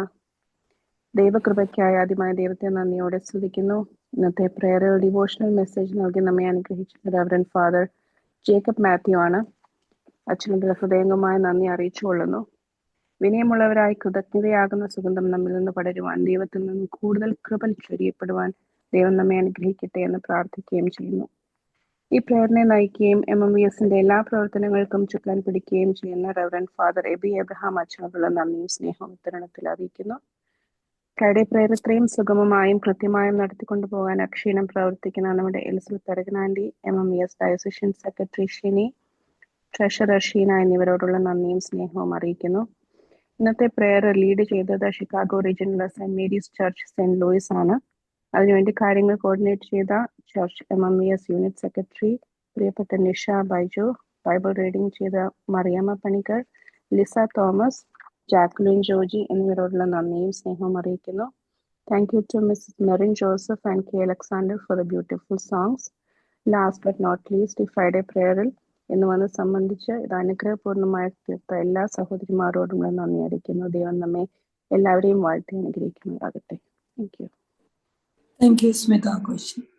ദൈവകൃപയ്ക്കായി ആദ്യമായ ദൈവത്തെ നന്ദിയോടെ സ്തുതിക്കുന്നു. ഇന്നത്തെ പ്രേയറിൽ ഡിവോഷണൽ മെസ്സേജ് നൽകി നമ്മെ അനുഗ്രഹിച്ച റെവറൻഡ് ഫാദർ ജേക്കബ് മാത്യു ആണ്. അച്ഛനോട് ഹൃദയംഗമായ നന്ദി അറിയിച്ചുകൊള്ളുന്നു. വിനയമുള്ളവരായി കൃതജ്ഞതയാകുന്ന സുഗന്ധം നമ്മിൽ നിന്ന് പടരുവാൻ, ദൈവത്തിൽ നിന്നും കൂടുതൽ കൃപ ചൊരിയപ്പെടുവാൻ ദൈവം നമ്മെ അനുഗ്രഹിക്കട്ടെ എന്ന് പ്രാർത്ഥിക്കുകയും ചെയ്യുന്നു. ഈ പ്രേരണയെ നയിക്കുകയും MMVSന്റെ എല്ലാ പ്രവർത്തനങ്ങൾക്കും ചുക്കാൻ പിടിക്കുകയും ചെയ്യുന്ന റെവറൻഡ് ഫാദർ എബി എബ്രഹാം അച്ഛനോടുള്ള നന്ദിയും സ്നേഹവും ഉത്തരണത്തിൽ അറിയിക്കുന്നു. ഫ്രൈഡേ പ്രേയർ ഇത്രയും സുഗമമായും കൃത്യമായും നടത്തിക്കൊണ്ടുപോകാൻ അക്ഷീണം പ്രവർത്തിക്കുന്ന നമ്മുടെ Elizabeth Arakanandi, MMVS diocesan secretary Shini, treasurer Sheena എന്നിവരോടുള്ള നന്ദിയും സ്നേഹവും അറിയിക്കുന്നു. ഇന്നത്തെ പ്രേയർ ലീഡ് ചെയ്തത് ഷിക്കാഗോ റീജിയനിലെ Saint Mary's church Saint Louis ആണ്. അതിനുവേണ്ടി കാര്യങ്ങൾ കോർഡിനേറ്റ് ചെയ്ത ചർച്ച് MMES യൂണിറ്റ് സെക്രട്ടറി പ്രിയപ്പെട്ട നിഷ ബൈജു, ബൈബിൾ റീഡിംഗ് ചെയ്ത Mariamma Panicker, Lisa Thomas, Jacqueline Joji എന്നിവരോടുള്ള നന്ദിയും സ്നേഹവും അറിയിക്കുന്നു. Thank you to Mrs Merin Joseph and K Alexander for the beautiful songs. Last but not least, ഈ ഫ്രൈഡേ പ്രേയറിൽ ഇന്ന് വന്ന് സംബന്ധിച്ച് ഇത് അനുഗ്രഹപൂർണ്ണമായി തീർത്ത എല്ലാ സഹോദരിമാരോടുമുള്ള നന്ദി അറിയിക്കുന്നു. ദൈവം നമ്മെ എല്ലാവരെയും വാഴ്ത്തി അനുഗ്രഹിക്കുന്നതാകട്ടെ. Thank you. Thank you Smitha. Question.